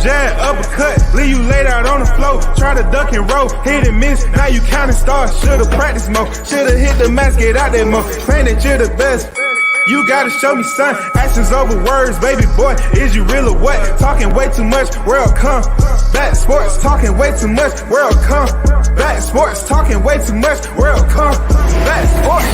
jab, uppercut, leave you laid out on the floor. Try to duck and roll, hit and miss, now you counting stars. Should've practiced more, should've hit the mask, get out there more. Saying that you're the best, you gotta show me son. Actions over words, baby boy, is you real or what? Talking way too much, world come. Back sports, talking way too much, world come. Back sports, talking way too much, world come. Back sports,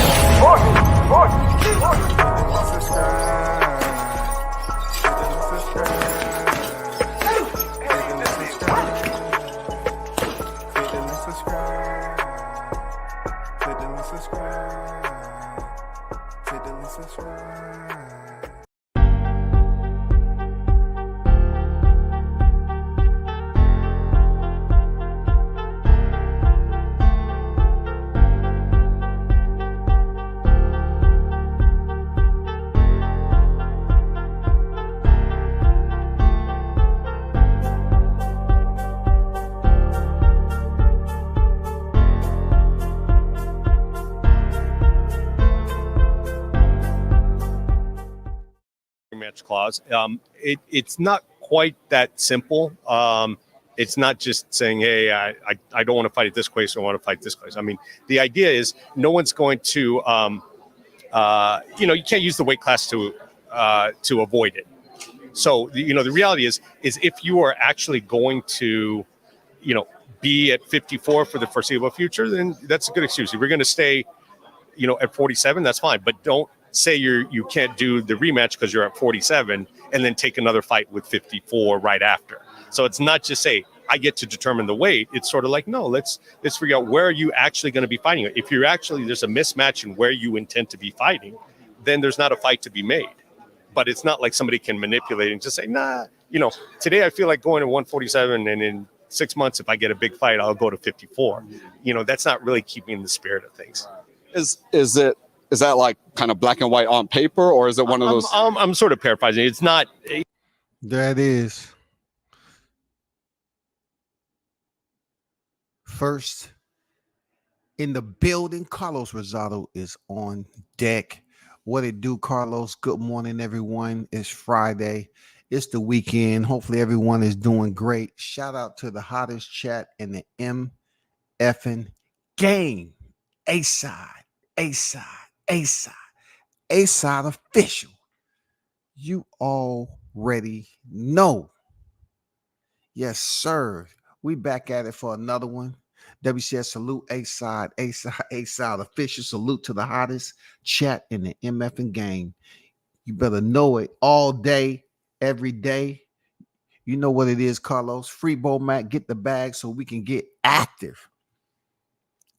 clause. It's not quite that simple. It's not just saying, hey, I don't want to fight it this way, so I want to fight this place. I mean, the idea is no one's going to, you can't use the weight class to avoid it. So, the reality is if you are actually going to, be at 54 for the foreseeable future, then that's a good excuse. If you're going to stay, at 47, that's fine. But don't say you can't do the rematch because you're at 47 and then take another fight with 54 right after. So it's not just say I get to determine the weight. It's sort of like, no, let's figure out where are you actually going to be fighting. If you're actually, there's a mismatch in where you intend to be fighting, then there's not a fight to be made. But it's not like somebody can manipulate and just say, nah, today I feel like going to 147 and in 6 months, if I get a big fight, I'll go to 54. That's not really keeping the spirit of things. Is that like kind of black and white on paper, or is it one of those? I'm sort of paraphrasing. It's not. That is. First in the building, Carlos Rosado is on deck. What it do, Carlos? Good morning, everyone. It's Friday. It's the weekend. Hopefully everyone is doing great. Shout out to the hottest chat in the MFing game. A-side official. You already know. Yes, sir. We back at it for another one. WCS salute A-side official. Salute to the hottest chat in the MFing game. You better know it all day, every day. You know what it is, Carlos. Free Bo Mac, get the bag so we can get active.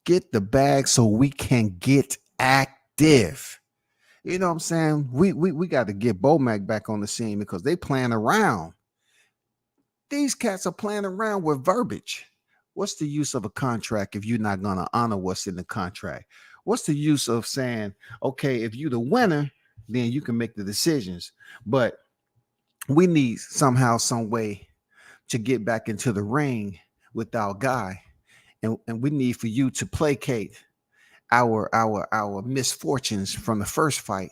Get the bag so we can get active. You know what I'm saying? We got to get Bo Mac back on the scene because they playing around. These cats are playing around with verbiage. What's the use of a contract if you're not going to honor what's in the contract? What's the use of saying, okay, if you're the winner, then you can make the decisions. But we need somehow, some way to get back into the ring with our guy. And we need for you to placate our misfortunes from the first fight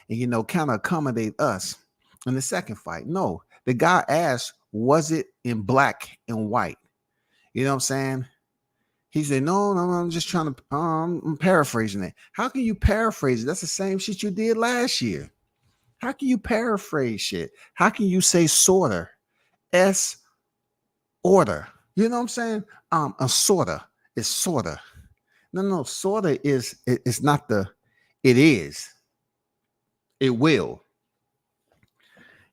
and, kind of accommodate us in the second fight. No, the guy asked, was it in black and white? You know what I'm saying? He said, no, I'm just trying to, I'm paraphrasing it. How can you paraphrase it? That's the same shit you did last year. How can you paraphrase shit? How can you say sorta? Order. You know what I'm saying? A sorta is sorta. No, sorta is, it's not it is. It will.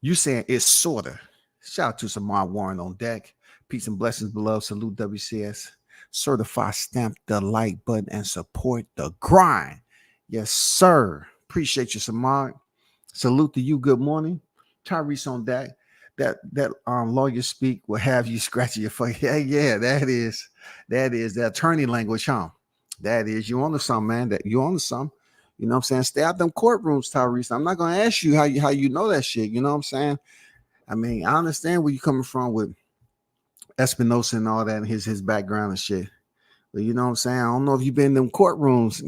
You saying it's sorta. Shout out to Samar Warren on deck. Peace and blessings below. Salute WCS. Certify, stamp the like button and support the grind. Yes, sir. Appreciate you, Samar. Salute to you. Good morning. Tyrese on deck. That lawyer speak will have you scratching your face. Yeah, that is the attorney language, huh? That is, you on to something, man. That you on to something. You know what I'm saying? Stay out them courtrooms, Tyrese. I'm not gonna ask you how you know that shit. You know what I'm saying? I mean, I understand where you're coming from with Espinosa and all that and his background and shit. But you know what I'm saying? I don't know if you've been in them courtrooms,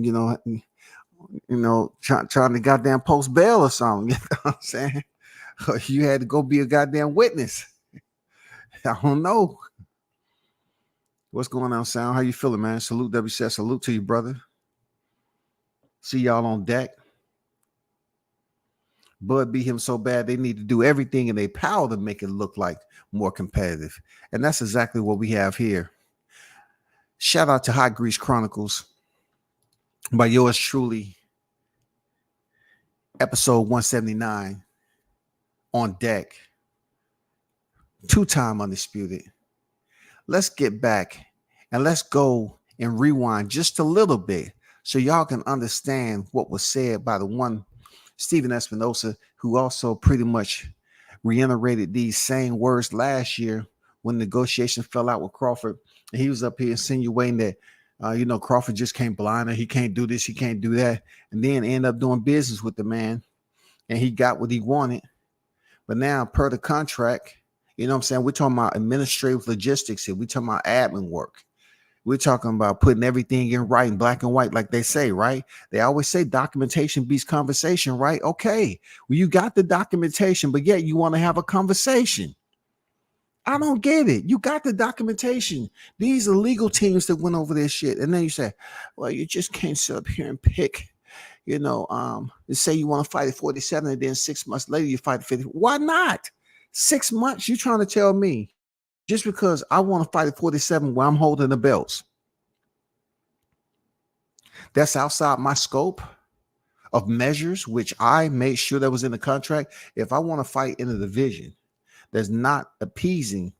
trying to goddamn post bail or something. You know what I'm saying? You had to go be a goddamn witness. I don't know. What's going on, Sound? How you feeling, man? Salute, WCS. Salute to you, brother. See y'all on deck. Bud beat him so bad they need to do everything in their power to make it look like more competitive. And that's exactly what we have here. Shout out to Hot Grease Chronicles by yours truly. Episode 179 on deck. 2-time undisputed. Let's get back and let's go and rewind just a little bit so y'all can understand what was said by the one Stephen Espinosa, who also pretty much reiterated these same words last year when negotiations fell out with Crawford. And he was up here insinuating that, Crawford just can't blind her. He can't do this. He can't do that. And then end up doing business with the man. And he got what he wanted. But now, per the contract, you know what I'm saying? We're talking about administrative logistics here. We're talking about admin work. We're talking about putting everything in writing, black and white, like they say, right? They always say documentation beats conversation, right? Okay, well, you got the documentation, but yet you want to have a conversation. I don't get it. You got the documentation. These are legal teams that went over this shit. And then you say, well, you just can't sit up here and pick, and say you want to fight at 47 and then 6 months later you fight at 50. Why not? 6 months? You trying to tell me just because I want to fight at 47 where I'm holding the belts, that's outside my scope of measures, which I made sure that was in the contract. If I want to fight in a division that's not appeasing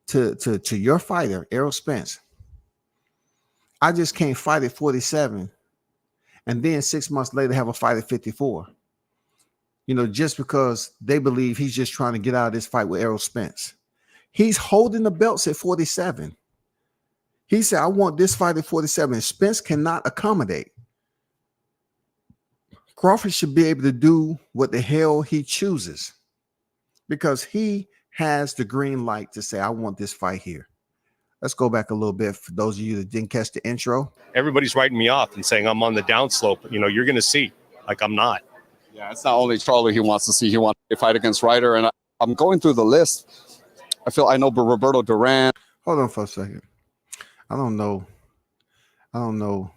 to your fighter, Errol Spence, I just can't fight at 47 and then 6 months later have a fight at 54. Just because they believe he's just trying to get out of this fight with Errol Spence. He's holding the belts at 47. He said, I want this fight at 47. Spence cannot accommodate. Crawford should be able to do what the hell he chooses because he has the green light to say, I want this fight here. Let's go back a little bit for those of you that didn't catch the intro. Everybody's writing me off and saying I'm on the downslope. You're going to see. Like, I'm not. Yeah, it's not only Charlie he wants to see. He wants to fight against Ryder. And I'm going through the list. I know Roberto Duran. Hold on for a second. I don't know. Hold on.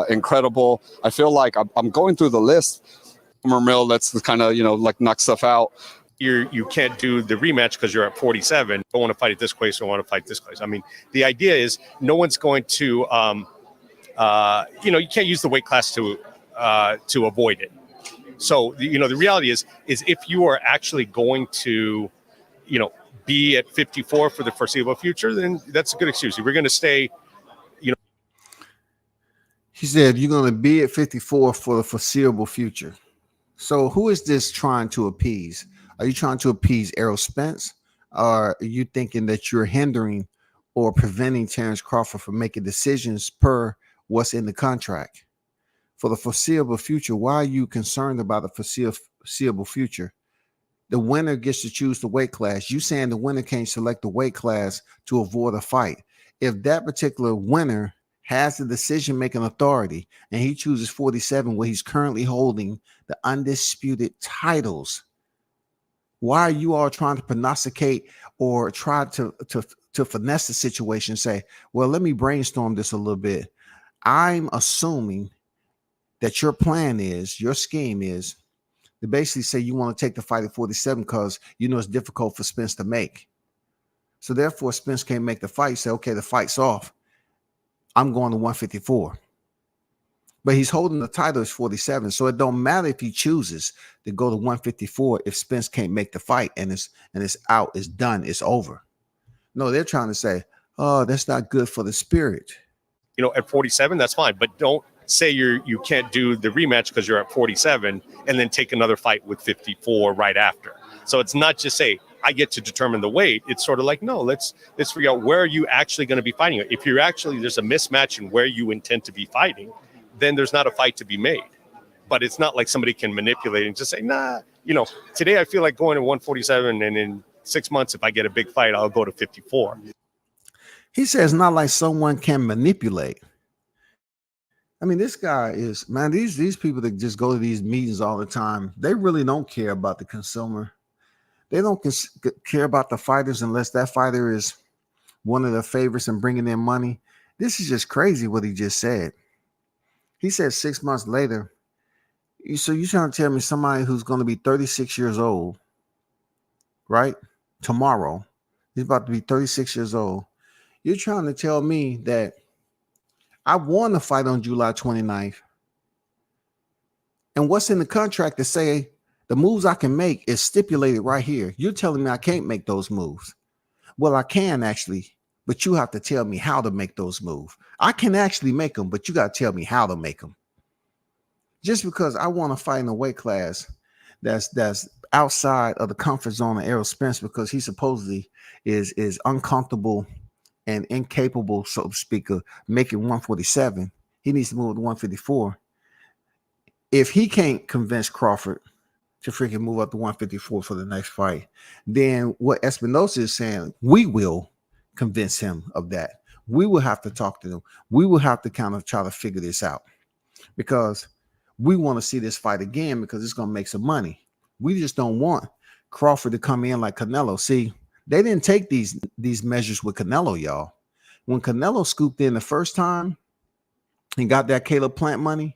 Incredible. I feel like I'm going through the list. Mill, that's kind of, like knock stuff out. You can't do the rematch because you're at 47. I don't want to fight it this way, so I want to fight this place. I mean, the idea is no one's going to, you can't use the weight class to avoid it. So, the reality is if you are actually going to, be at 54 for the foreseeable future, then that's a good excuse. If we're going to stay, He said, you're going to be at 54 for the foreseeable future. So who is this trying to appease? Are you trying to appease Errol Spence? Or are you thinking that you're hindering or preventing Terrence Crawford from making decisions per what's in the contract? For the foreseeable future, why are you concerned about the foreseeable future? The winner gets to choose the weight class. You saying the winner can't select the weight class to avoid a fight. If that particular winner has the decision-making authority and he chooses 47 where he's currently holding the undisputed titles, why are you all trying to prognosticate or try to finesse the situation? Say, well, let me brainstorm this a little bit. I'm assuming that your plan is, your scheme is to basically say you want to take the fight at 47 because it's difficult for Spence to make. So therefore, Spence can't make the fight. Say, okay, the fight's off. I'm going to 154. But he's holding the title as 47. So it don't matter if he chooses to go to 154 if Spence can't make the fight and it's out, it's done, it's over. No, they're trying to say, oh, that's not good for the spirit. At 47, that's fine. But don't say you can't do the rematch because you're at 47 and then take another fight with 54 right after. So it's not just say, I get to determine the weight. It's sort of like, no, let's figure out where are you actually going to be fighting. If you're actually, there's a mismatch in where you intend to be fighting, then there's not a fight to be made. But it's not like somebody can manipulate and just say, nah, today I feel like going to 147, and in 6 months, if I get a big fight, I'll go to 54. He says not like someone can manipulate. I mean, this guy is, man, these people that just go to these meetings all the time, they really don't care about the consumer. They don't care about the fighters unless that fighter is one of the favorites and bringing in money. This is just crazy what he just said. He said 6 months later. So you're trying to tell me somebody who's going to be 36 years old, right? Tomorrow, he's about to be 36 years old. You're trying to tell me that I won the fight on July 29th. And what's in the contract to say the moves I can make is stipulated right here. You're telling me I can't make those moves. Well, I can actually, but you have to tell me how to make those moves. I can actually make them, but you got to tell me how to make them. Just because I want to fight in a weight class that's outside of the comfort zone of Errol Spence because he supposedly is uncomfortable and incapable, so to speak, of making 147. He needs to move to 154. If he can't convince Crawford to freaking move up to 154 for the next fight, then what Espinosa is saying, we will convince him of that. We will have to talk to him. We will have to kind of try to figure this out because we want to see this fight again because it's going to make some money. We just don't want Crawford to come in like Canelo. See, they didn't take these measures with Canelo, y'all. When Canelo scooped in the first time and got that Caleb Plant money,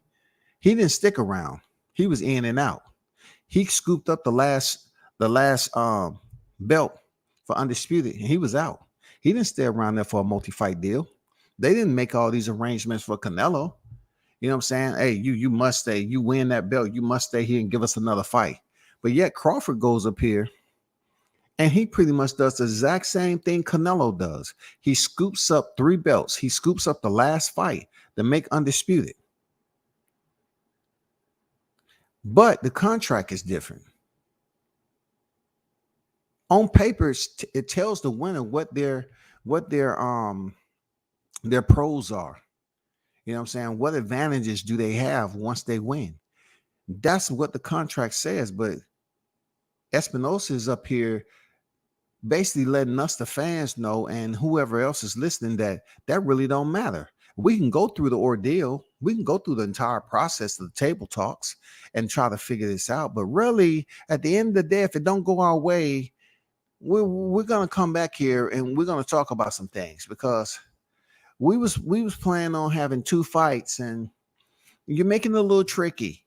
he didn't stick around. He was in and out. He scooped up the last belt for Undisputed, and he was out. He didn't stay around there for a multi-fight deal. They didn't make all these arrangements for Canelo. You know what I'm saying? Hey, you must stay. You win that belt. You must stay here and give us another fight. But yet Crawford goes up here and he pretty much does the exact same thing Canelo does. He scoops up 3 belts. He scoops up the last fight to make Undisputed. But the contract is different. On paper, it tells the winner what their pros are. You know what I'm saying? What advantages do they have once they win? That's what the contract says. But Espinosa is up here basically letting us, the fans, know, and whoever else is listening, that really don't matter. We can go through the ordeal. We can go through the entire process of the table talks and try to figure this out. But really, at the end of the day, if it don't go our way, we're going to come back here and we're going to talk about some things because we was planning on having 2 fights and you're making it a little tricky.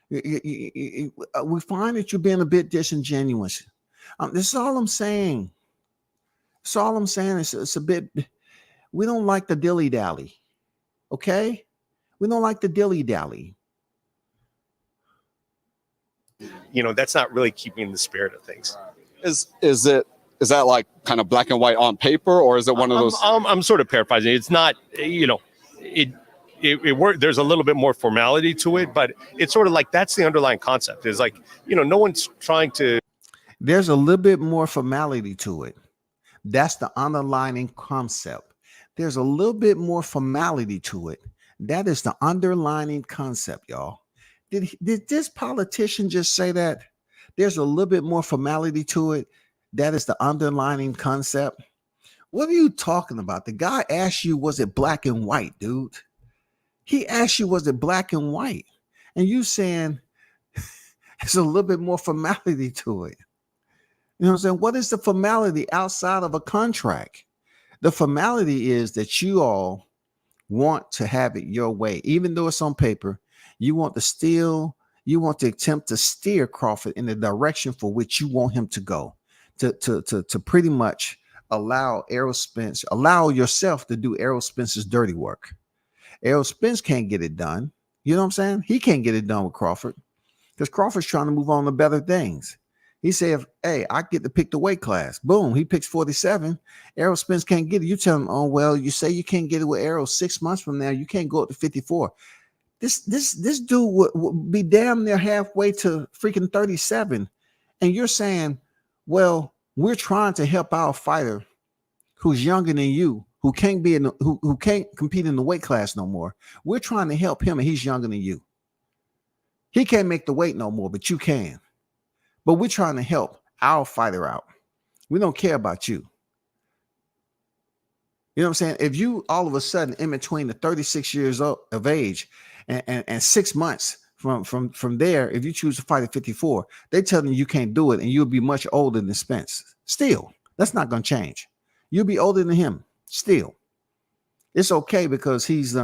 We find that you're being a bit disingenuous. This is all I'm saying. That's all I'm saying. It's a bit, we don't like the dilly-dally. Okay? We don't like the dilly-dally. That's not really keeping the spirit of things. Is that like kind of black and white on paper, or is it one of those? I'm sort of paraphrasing. It's not, it works. There's a little bit more formality to it, but it's sort of like that's the underlying concept. Is like, no one's trying to. There's a little bit more formality to it. That's the underlying concept. There's a little bit more formality to it. That is the underlying concept, y'all. Did this politician just say that? There's a little bit more formality to it. That is the underlying concept. What are you talking about? The guy asked you, was it black and white, dude? He asked you, was it black and white? And you saying there's a little bit more formality to it. You know what I'm saying? What is the formality outside of a contract? The formality is that you all want to have it your way. Even though it's on paper, you want to attempt to steer Crawford in the direction for which you want him to go. To pretty much allow yourself to do Errol Spence's dirty work. Errol Spence can't get it done. You know what I'm saying? He can't get it done with Crawford because Crawford's trying to move on to better things. He said, hey, I get to pick the weight class. Boom, he picks 47. Errol Spence can't get it. You tell him, oh, well, you say you can't get it with Errol 6 months from now. You can't go up to 54. This dude would be damn near halfway to freaking 37. And you're saying, well, we're trying to help our fighter who's younger than you, who can't compete in the weight class no more. We're trying to help him, and he's younger than you. He can't make the weight no more, but you can. but we're trying to help our fighter out. We don't care about you. You know what I'm saying? If you all of a sudden in between the 36 years of age and 6 months from there, if you choose to fight at 54, they telling you can't do it, and you'll be much older than Spence. Still, that's not going to change. You'll be older than him. Still, it's okay because he's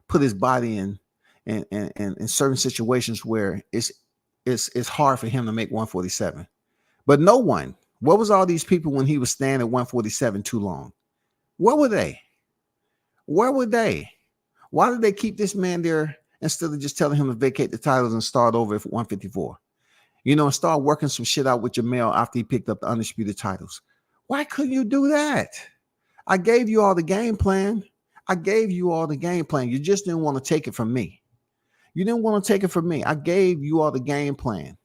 put his body in certain situations where it's hard for him to make 147. But no one. What was all these people when he was staying at 147 too long? Where were they? Where were they? Why did they keep this man there instead of just telling him to vacate the titles and start over at 154? You know, and start working some shit out with Jamel after he picked up the undisputed titles. Why couldn't you do that? I gave you all the game plan. I gave you all the game plan. You just didn't want to take it from me. You didn't want to take it from me. I gave you all the game plan.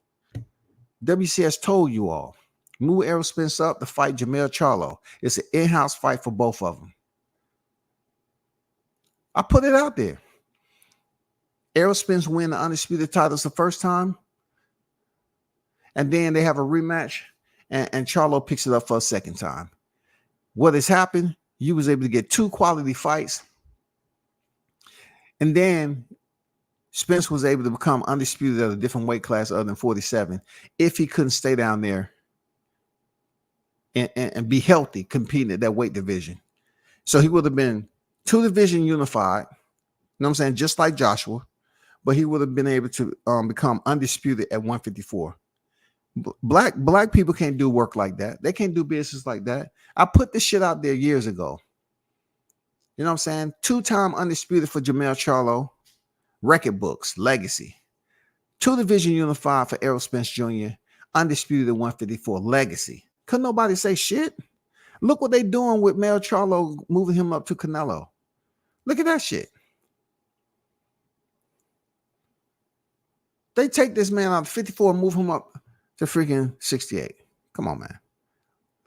WCS told you all. Move Errol Spence up to fight Jamel Charlo. It's an in-house fight for both of them. I put it out there. Errol Spence win the undisputed titles the first time, and then they have a rematch, and Charlo picks it up for a second time. What has happened? You was able to get 2 quality fights, and then Spence was able to become undisputed at a different weight class other than 47 if he couldn't stay down there and be healthy competing at that weight division. So he would have been 2 division unified, you know what I'm saying, just like Joshua, but he would have been able to become undisputed at 154. Black people can't do work like that. They can't do business like that. I put this shit out there years ago. You know what I'm saying? 2-time undisputed for Jamel Charlo, record books, legacy. 2 division unified for Errol Spence Jr., undisputed at 154, legacy. Couldn't nobody say shit. Look what they doing with Mel Charlo, moving him up to Canelo. Look at that shit. They take this man out of 54 and move him up to freaking 68. Come on, man.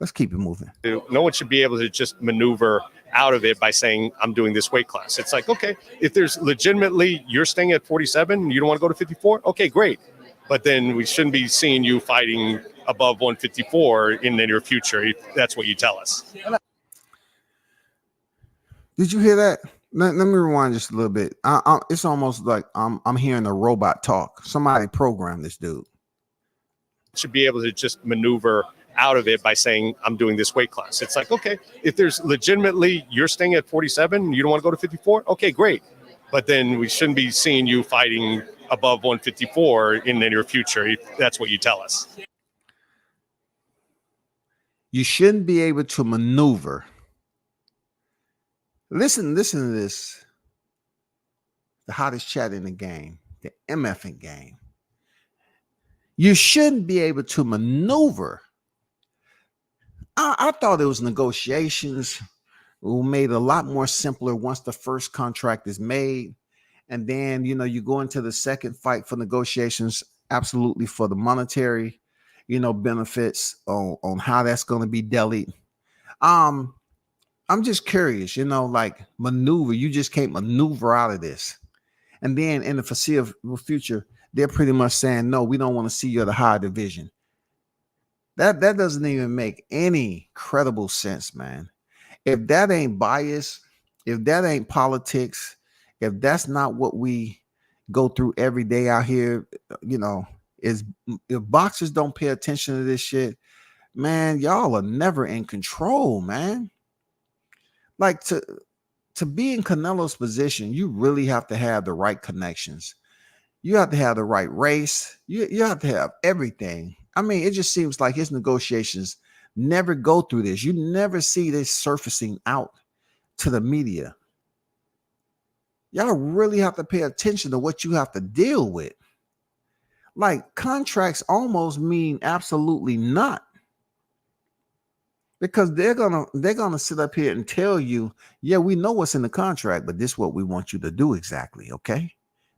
Let's keep it moving. No one should be able to just maneuver out of it by saying, I'm doing this weight class. It's like, okay, if there's legitimately, you're staying at 47, you don't want to go to 54, okay, great. But then we shouldn't be seeing you fighting above 154 in the near future, if that's what you tell us. Did you hear that? Let me rewind just a little bit. It's almost like I'm hearing a robot talk. Somebody programmed this dude. Should be able to just maneuver out of it by saying, I'm doing this weight class. It's like, okay, if there's legitimately, you're staying at 47, you don't want to go to 54, okay, great. But then we shouldn't be seeing you fighting above 154 in the near future, if that's what you tell us. You shouldn't be able to maneuver. Listen to this. The hottest chat in the game, the MFing game. You shouldn't be able to maneuver. I thought it was negotiations were made a lot more simpler once the first contract is made. And then, you know, you go into the second fight for negotiations, absolutely for the monetary, you know, benefits on how that's going to be dealt. I'm just curious, you know, like maneuver. You just can't maneuver out of this. And then in the foreseeable future, they're pretty much saying, no, we don't want to see you at a higher division. That doesn't even make any credible sense, man. If that ain't bias, if that ain't politics, if that's not what we go through every day out here, you know, if boxers don't pay attention to this shit, man, y'all are never in control, man. Like to be in Canelo's position, you really have to have the right connections. You have to have the right race. You have to have everything. I mean, it just seems like his negotiations never go through this. You never see this surfacing out to the media. Y'all really have to pay attention to what you have to deal with. Like, contracts almost mean absolutely not. Because they're gonna sit up here and tell you, yeah, we know what's in the contract, but this is what we want you to do exactly. Okay,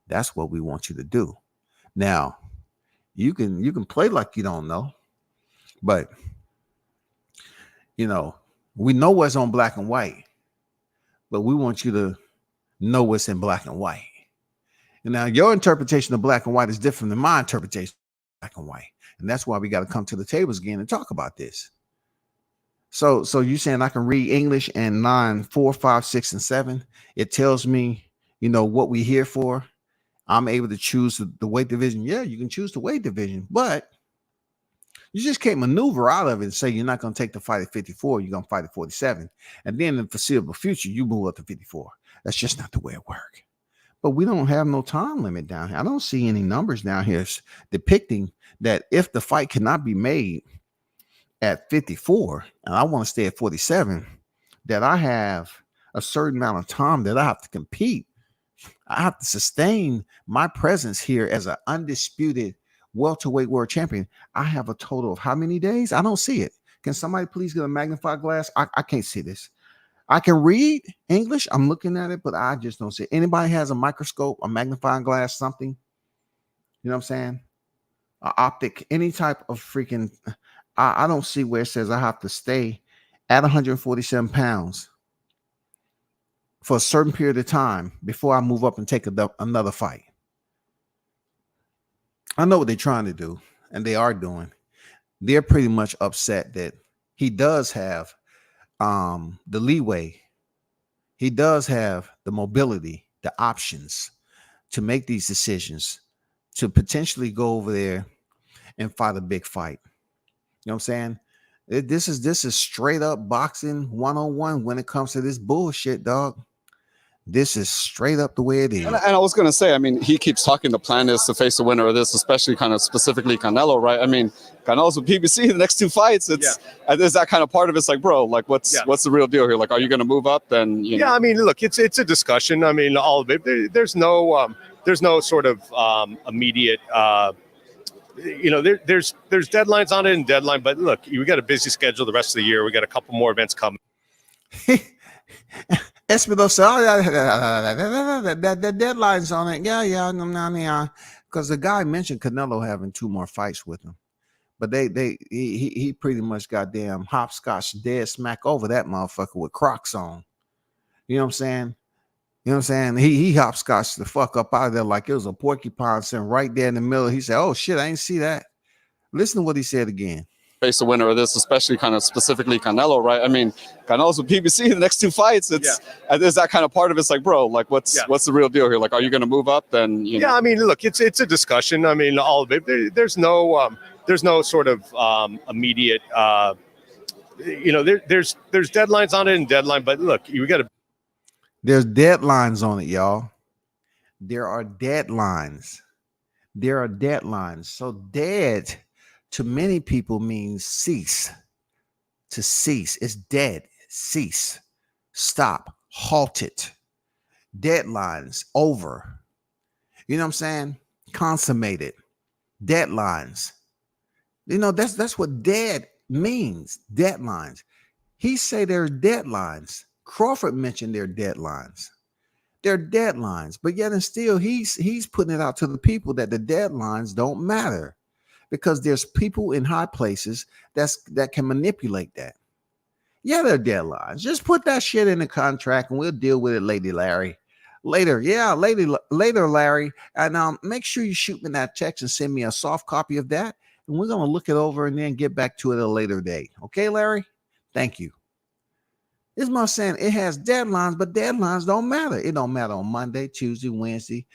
that's what we want you to do. Now, you can play like you don't know, but you know, we know what's on black and white, but we want you to know what's in black and white. And now your interpretation of black and white is different than my interpretation and white. And that's why we got to come to the tables again and talk about this. So you saying I can read English and line 4, 5, 6, and 7? It tells me, what we here for. I'm able to choose the weight division. Yeah, you can choose the weight division, but you just can't maneuver out of it and say you're not going to take the fight at 54. You're going to fight at 47. And then in the foreseeable future, you move up to 54. That's just not the way it works. But we don't have no time limit down here. I don't see any numbers down here depicting that if the fight cannot be made at 54 and I want to stay at 47, that I have a certain amount of time that I have to compete. I have to sustain my presence here as an undisputed welterweight world champion. I have a total of how many days? I don't see it. Can somebody please get a magnifying glass? I can't see this. I can read English. I'm looking at it, but I just don't see it. Anybody has a microscope, a magnifying glass, something? You know what I'm saying? Optic, any type of freaking. I don't see where it says I have to stay at 147 pounds for a certain period of time before I move up and take another fight. I know what they're trying to do, and they are doing. They're pretty much upset that he does have the leeway. He does have the mobility, the options to make these decisions, to potentially go over there and fight a big fight. You know what I'm saying? This is straight up boxing 101 when it comes to this bullshit, dog. This is straight up the way it is. And I was going to say, I mean, he keeps talking the plan is to face the winner of this, especially kind of specifically Canelo, right? I mean, Canelo's with PBC, the next 2 fights, is that kind of part of it's like, bro, like what's the real deal here? Like, are you going to move up? Then, I mean, look, it's a discussion. I mean, all of it. There's no sort of immediate, there's deadlines on it and deadline, but look, we got a busy schedule the rest of the year. We got a couple more events coming. Espinosa, that deadline's on it. Yeah. Because the guy mentioned Canelo having 2 more fights with him, but he pretty much goddamn hopscotch dead smack over that motherfucker with Crocs on. You know what I'm saying? He hopscotched the fuck up out of there like it was a porcupine sitting right there in the middle. He said, "Oh shit, I didn't see that." Listen to what he said again. Face the winner of this, especially kind of specifically Canelo, right? I mean, Canelo's with PBC, the next 2 fights, is that kind of part of it's like, bro, like what's the real deal here? Like, are you going to move up? Then, I mean, look, it's a discussion. I mean, all of it. There's no sort of immediate, there's deadlines on it and deadline, but look, we got to. There's deadlines on it, y'all. There are deadlines. So dead to many people means cease. To cease. It's dead. Cease. Stop. Halt it. Deadlines. Over. You know what I'm saying? Consummated. Deadlines. That's what dead means. Deadlines. He say there's deadlines. Crawford mentioned their deadlines. They're deadlines, but yet and still he's putting it out to the people that the deadlines don't matter, because there's people in high places that can manipulate that. Yeah, they're deadlines. Just put that shit in the contract and we'll deal with it later, Larry. Later, Larry. And make sure you shoot me that text and send me a soft copy of that, and we're gonna look it over and then get back to it at a later date. Okay, Larry? Thank you. This is saying it has deadlines, but deadlines don't matter. It don't matter on Monday, Tuesday, Wednesday,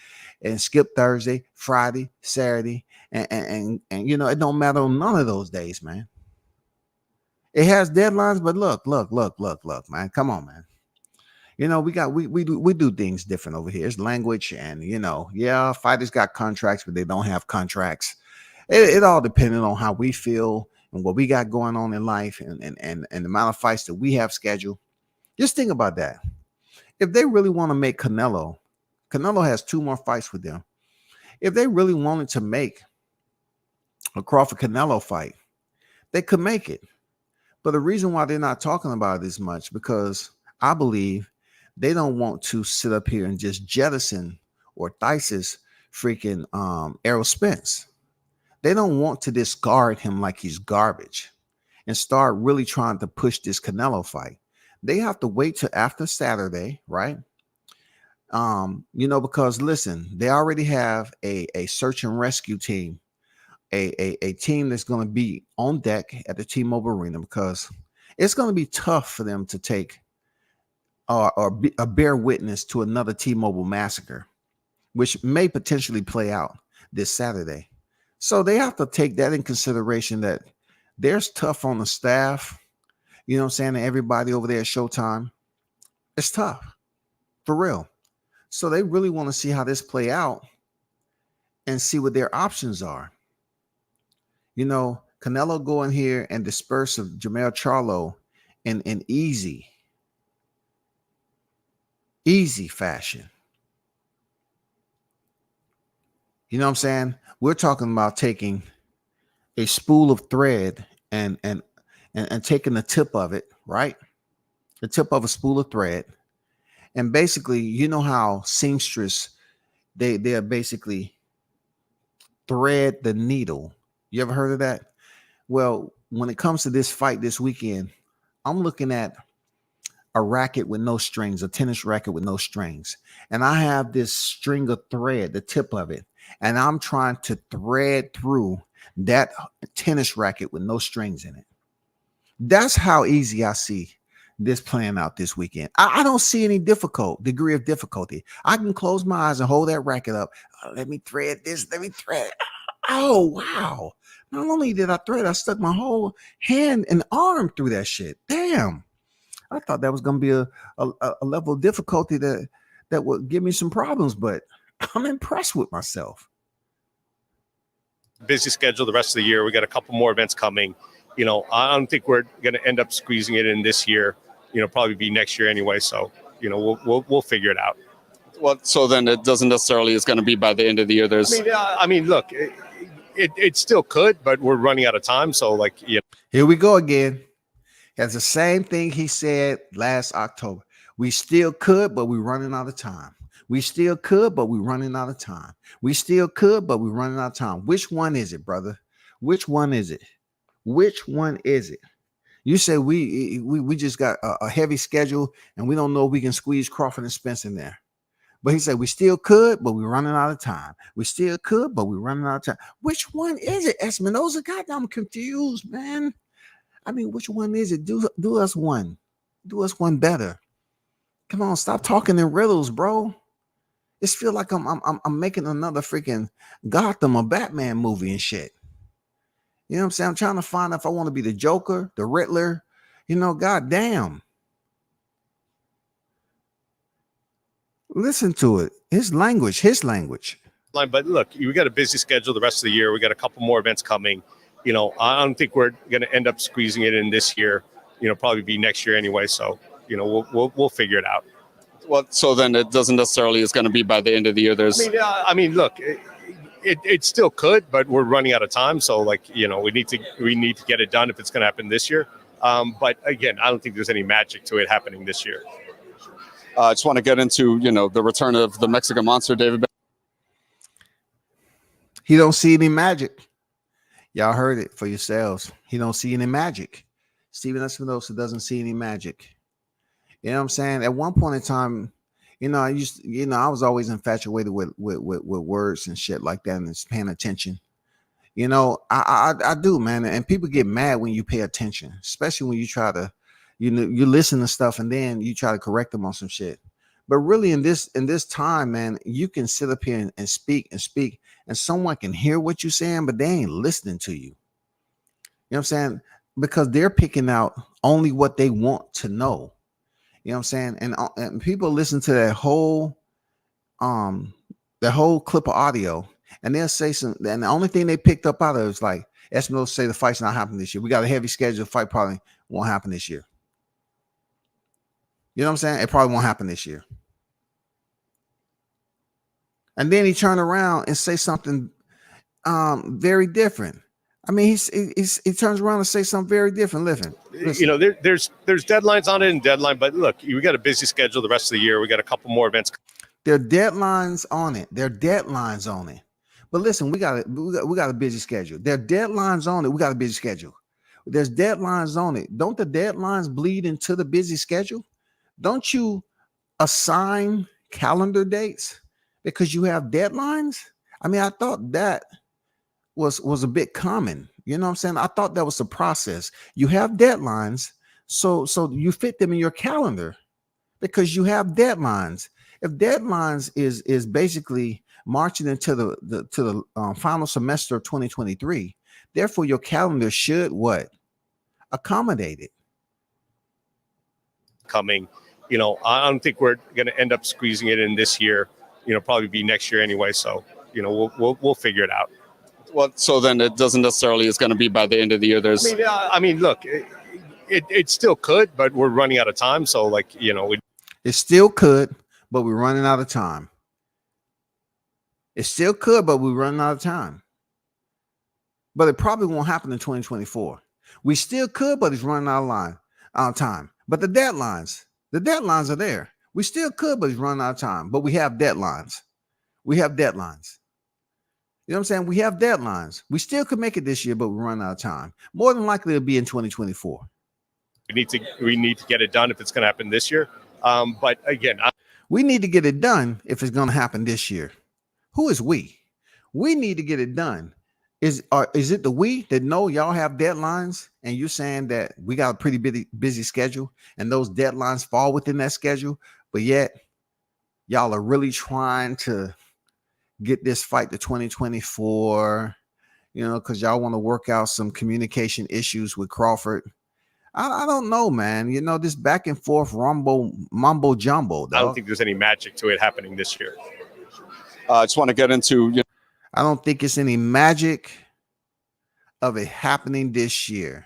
and skip Thursday, Friday, Saturday, and it don't matter on none of those days, man. It has deadlines, but look, man. Come on, man. We do things different over here. It's language, and fighters got contracts, but they don't have contracts. It all depending on how we feel and what we got going on in life, and the amount of fights that we have scheduled. Just think about that. If they really want to make Canelo has 2 more fights with them. If they really wanted to make a Crawford-Canelo fight, they could make it. But the reason why they're not talking about it as much, because I believe they don't want to sit up here and just jettison or thesis freaking Errol Spence. They don't want to discard him like he's garbage and start really trying to push this Canelo fight. They have to wait till after Saturday, right? Because listen, they already have a search and rescue team a team that's going to be on deck at the T-Mobile Arena, because it's going to be tough for them to take or bear witness to another T-Mobile massacre, which may potentially play out this Saturday. So they have to take that in consideration, that there's tough on the staff, you know what I'm saying, and everybody over there at Showtime. It's tough, for real. So they really want to see how this play out and see what their options are. You know, Canelo go in here and disperse of Jermell Charlo in easy fashion. You know what I'm saying? We're talking about taking a spool of thread and taking the tip of it, right? The tip of a spool of thread. And basically, you know how seamstress, they're basically thread the needle. You ever heard of that? Well, when it comes to this fight this weekend, I'm looking at a racket with no strings, a tennis racket with no strings. And I have this string of thread, the tip of it, and I'm trying to thread through that tennis racket with no strings in it. That's how easy I see this playing out this weekend. I don't see any degree of difficulty. I can close my eyes and hold that racket up. Let me thread this. Let me thread. Oh, wow. Not only did I thread, I stuck my whole hand and arm through that shit. Damn. I thought that was going to be a level of difficulty that would give me some problems, but I'm impressed with myself. Busy schedule the rest of the year. We got a couple more events coming. You know, I don't think we're going to end up squeezing it in this year. You know, probably be next year anyway. So, you know, we'll figure it out. Well, so then it doesn't necessarily is going to be by the end of the year. I mean, look, it still could, but we're running out of time. So, like, Here we go again. That's the same thing he said last October. We still could, but we're running out of time. We still could, but we're running out of time. We still could, but we're running out of time. Which one is it, brother? Which one is it? Which one is it? You say we just got a heavy schedule and we don't know if we can squeeze Crawford and Spence in there. But he said we still could, but we're running out of time. We still could, but we're running out of time. Which one is it, Espinosa? God, I'm confused, man. I mean, which one is it? Do us one. Do us one better. Come on, stop talking in riddles, bro. It's feel like I'm making another freaking Gotham or Batman movie and shit. You know what I'm saying? I'm trying to find out if I want to be the Joker, the Riddler. You know, goddamn. Listen to it. His language. But look, we got a busy schedule the rest of the year. We got a couple more events coming. You know, I don't think we're going to end up squeezing it in this year. You know, probably be next year anyway. So, you know, we'll figure it out. Well, so then it doesn't necessarily is going to be by the end of the year. I mean, look, it still could, but we're running out of time. So, like, you know, we need to get it done if it's going to happen this year. But again, I don't think there's any magic to it happening this year. I just want to get into, you know, the return of the Mexican Monster, David. He don't see any magic. Y'all heard it for yourselves. He don't see any magic. Steven Espinosa doesn't see any magic. You know what I'm saying? At one point in time, you know, I was always infatuated with words and shit like that, and just paying attention. You know, I do, man. And people get mad when you pay attention, especially when you try to, you know, you listen to stuff and then you try to correct them on some shit. But really, in this time, man, you can sit up here and speak, and someone can hear what you're saying, but they ain't listening to you. You know what I'm saying? Because they're picking out only what they want to know. You know what I'm saying? And people listen to that whole clip of audio, and they'll say something, and the only thing they picked up out of it is like, Espinosa say the fight's not happening this year. We got a heavy schedule. The fight probably won't happen this year. You know what I'm saying? It probably won't happen this year. And then he turned around and say something very different. I mean, he turns around and say something very different. Listen. You know, there's deadlines on it and deadline, but look, we got a busy schedule the rest of the year. We got a couple more events. There are deadlines on it. But listen, we got a busy schedule. There are deadlines on it. We got a busy schedule. There's deadlines on it. Don't the deadlines bleed into the busy schedule? Don't you assign calendar dates because you have deadlines? I mean, I thought that was a bit common. You know what I'm saying? I thought that was the process. You have deadlines, so you fit them in your calendar because you have deadlines. If deadlines is basically marching into the final semester of 2023, therefore your calendar should what? Accommodate it. Coming, I don't think we're going to end up squeezing it in this year. Probably be next year anyway. So, we'll figure it out. Well, so then it doesn't necessarily is going to be by the end of the year. Look, it still could, but we're running out of time. So, it still could, but we're running out of time. It still could, but we're running out of time. But it probably won't happen in 2024. We still could, but it's running out of time. But the deadlines are there. We still could, but it's running out of time. But we have deadlines. You know what I'm saying? We have deadlines. We still could make it this year, but we're running out of time. More than likely, it'll be in 2024. We need to get it done if it's going to happen this year. But again, we need to get it done if it's going to happen this year. Who is we? We need to get it done. Is it the we that know y'all have deadlines and you're saying that we got a pretty busy schedule and those deadlines fall within that schedule, but yet y'all are really trying to get this fight to 2024, because y'all want to work out some communication issues with Crawford. I don't know, man. This back and forth mumbo jumbo. Dog. I don't think there's any magic to it happening this year. I just want to get into. I don't think it's any magic of it happening this year.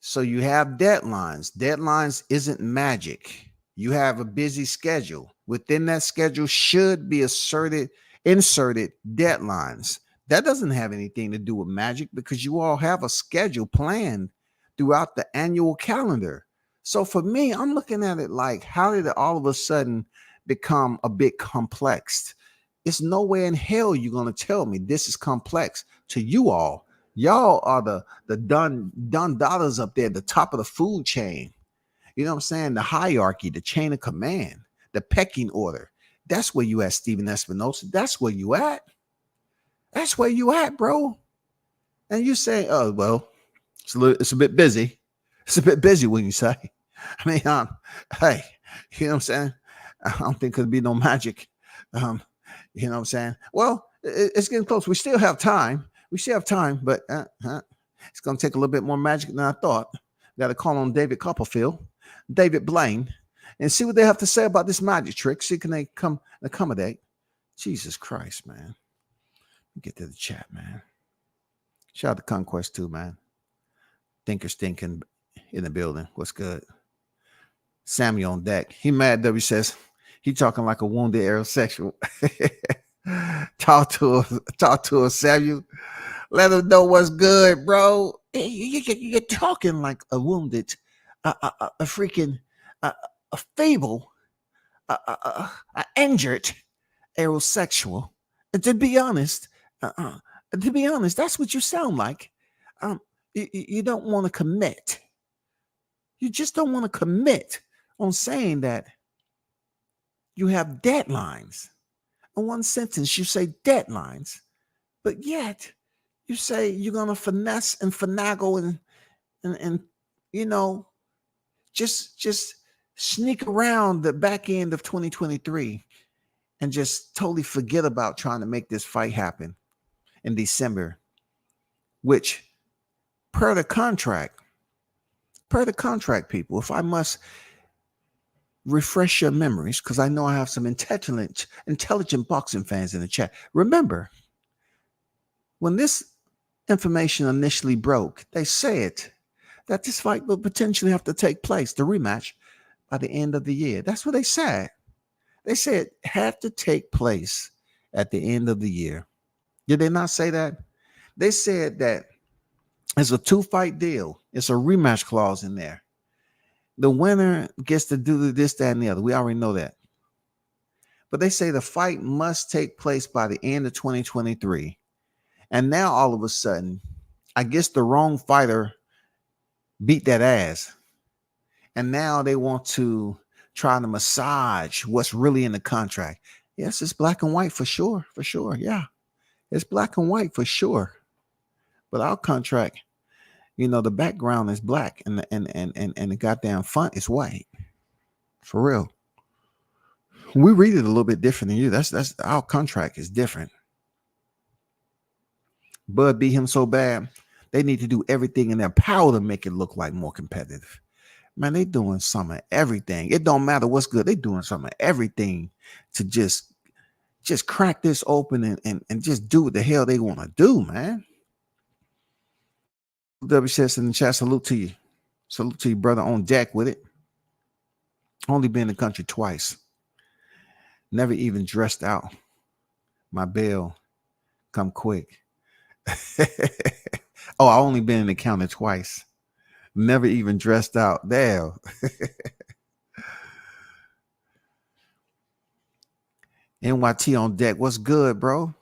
So you have deadlines. Deadlines isn't magic. You have a busy schedule. Within that schedule should be inserted deadlines. That doesn't have anything to do with magic because you all have a schedule planned throughout the annual calendar. So for me, I'm looking at it like, how did it all of a sudden become a bit complex? It's nowhere in hell you're going to tell me this is complex to you all. Y'all are the done dollars up there at the top of the food chain. You know what I'm saying? The hierarchy, the chain of command, the pecking order. That's where you at, Stephen Espinosa. That's where you at. That's where you at, bro. And you say, oh, well, it's a bit busy. It's a bit busy when you say. I mean, hey, you know what I'm saying? I don't think there'll be no magic. You know what I'm saying? Well, it's getting close. We still have time. But it's going to take a little bit more magic than I thought. Got to call on David Copperfield, David Blaine, and see what they have to say about this magic trick. See, can they come accommodate? Jesus Christ, man. Get to the chat, man. Shout out to Conquest too, man. Thinker Stinking in the building. What's good? Samuel on deck. He mad W says he talking like a wounded aerosexual. Talk to us, Samuel. Let him know what's good, bro. You're talking like a wounded, a freaking, a fable, a injured aerosexual. And to be honest, that's what you sound like. You don't want to commit. You just don't want to commit on saying that you have deadlines. In one sentence, you say deadlines, but yet you say you're going to finesse and finagle and just sneak around the back end of 2023 and just totally forget about trying to make this fight happen in December, which per the contract, people, if I must refresh your memories, because I know I have some intelligent boxing fans in the chat. Remember, when this information initially broke, they said that this fight will potentially have to take place, the rematch, by the end of the year. That's what they said. They said it had to take place at the end of the year. Did they not say that? They said that it's a 2-fight deal. It's a rematch clause in there. The winner gets to do this, that, and the other. We already know that. But they say the fight must take place by the end of 2023. And now all of a sudden, I guess the wrong fighter beat that ass. And now they want to try to massage what's really in the contract. Yes, it's black and white for sure. Yeah, it's black and white for sure. But our contract, the background is black and the goddamn font is white. For real. We read it a little bit different than you. That's our contract is different. Bud beat him so bad, they need to do everything in their power to make it look like more competitive. Man, they doing some of everything. It don't matter what's good. They doing some of everything to just crack this open and just do what the hell they want to do, man. WCS in the chat, salute to you. Salute to you, brother, on deck with it. Only been in the country twice. Never even dressed out. My bail come quick. Oh, I only been in the county twice. Never even dressed out. Damn. NYT on deck. What's good, bro?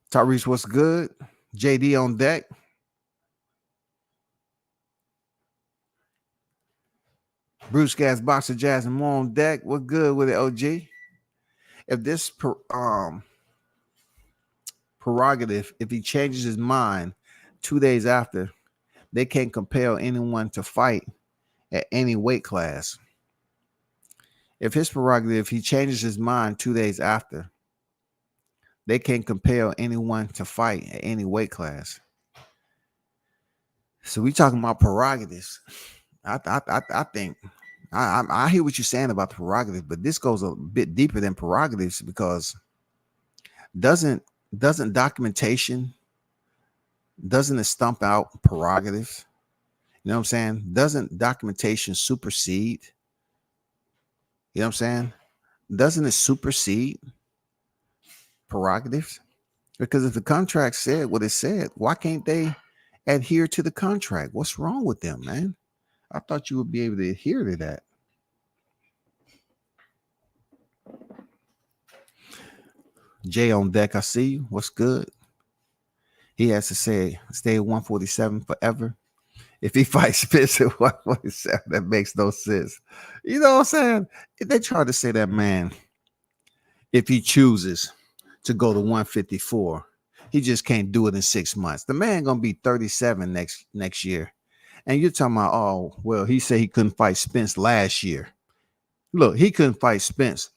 Tyrese, what's good? JD on deck. Bruce Gas, Boxer Jazz, and more on deck. What's good with it, OG? If this prerogative, if he changes his mind 2 days after, they can't compel anyone to fight at any weight class. If his prerogative, he changes his mind 2 days after, they can't compel anyone to fight at any weight class. So we talking about prerogatives. I think I hear what you're saying about the prerogative, but this goes a bit deeper than prerogatives because doesn't documentation, doesn't it stump out prerogatives? You know what I'm saying? Doesn't documentation supersede? You know what I'm saying? Doesn't it supersede prerogatives? Because if the contract said what it said, why can't they adhere to the contract? What's wrong with them, man? I thought you would be able to adhere to that. Jay on deck, I see you. What's good? He has to say, stay at 147 forever. If he fights Spence at 147, that makes no sense. You know what I'm saying? If they try to say that, man, if he chooses to go to 154, he just can't do it in 6 months. The man gonna be 37 next year. And you're talking about, oh, well, he said he couldn't fight Spence last year. Look, he couldn't fight Spence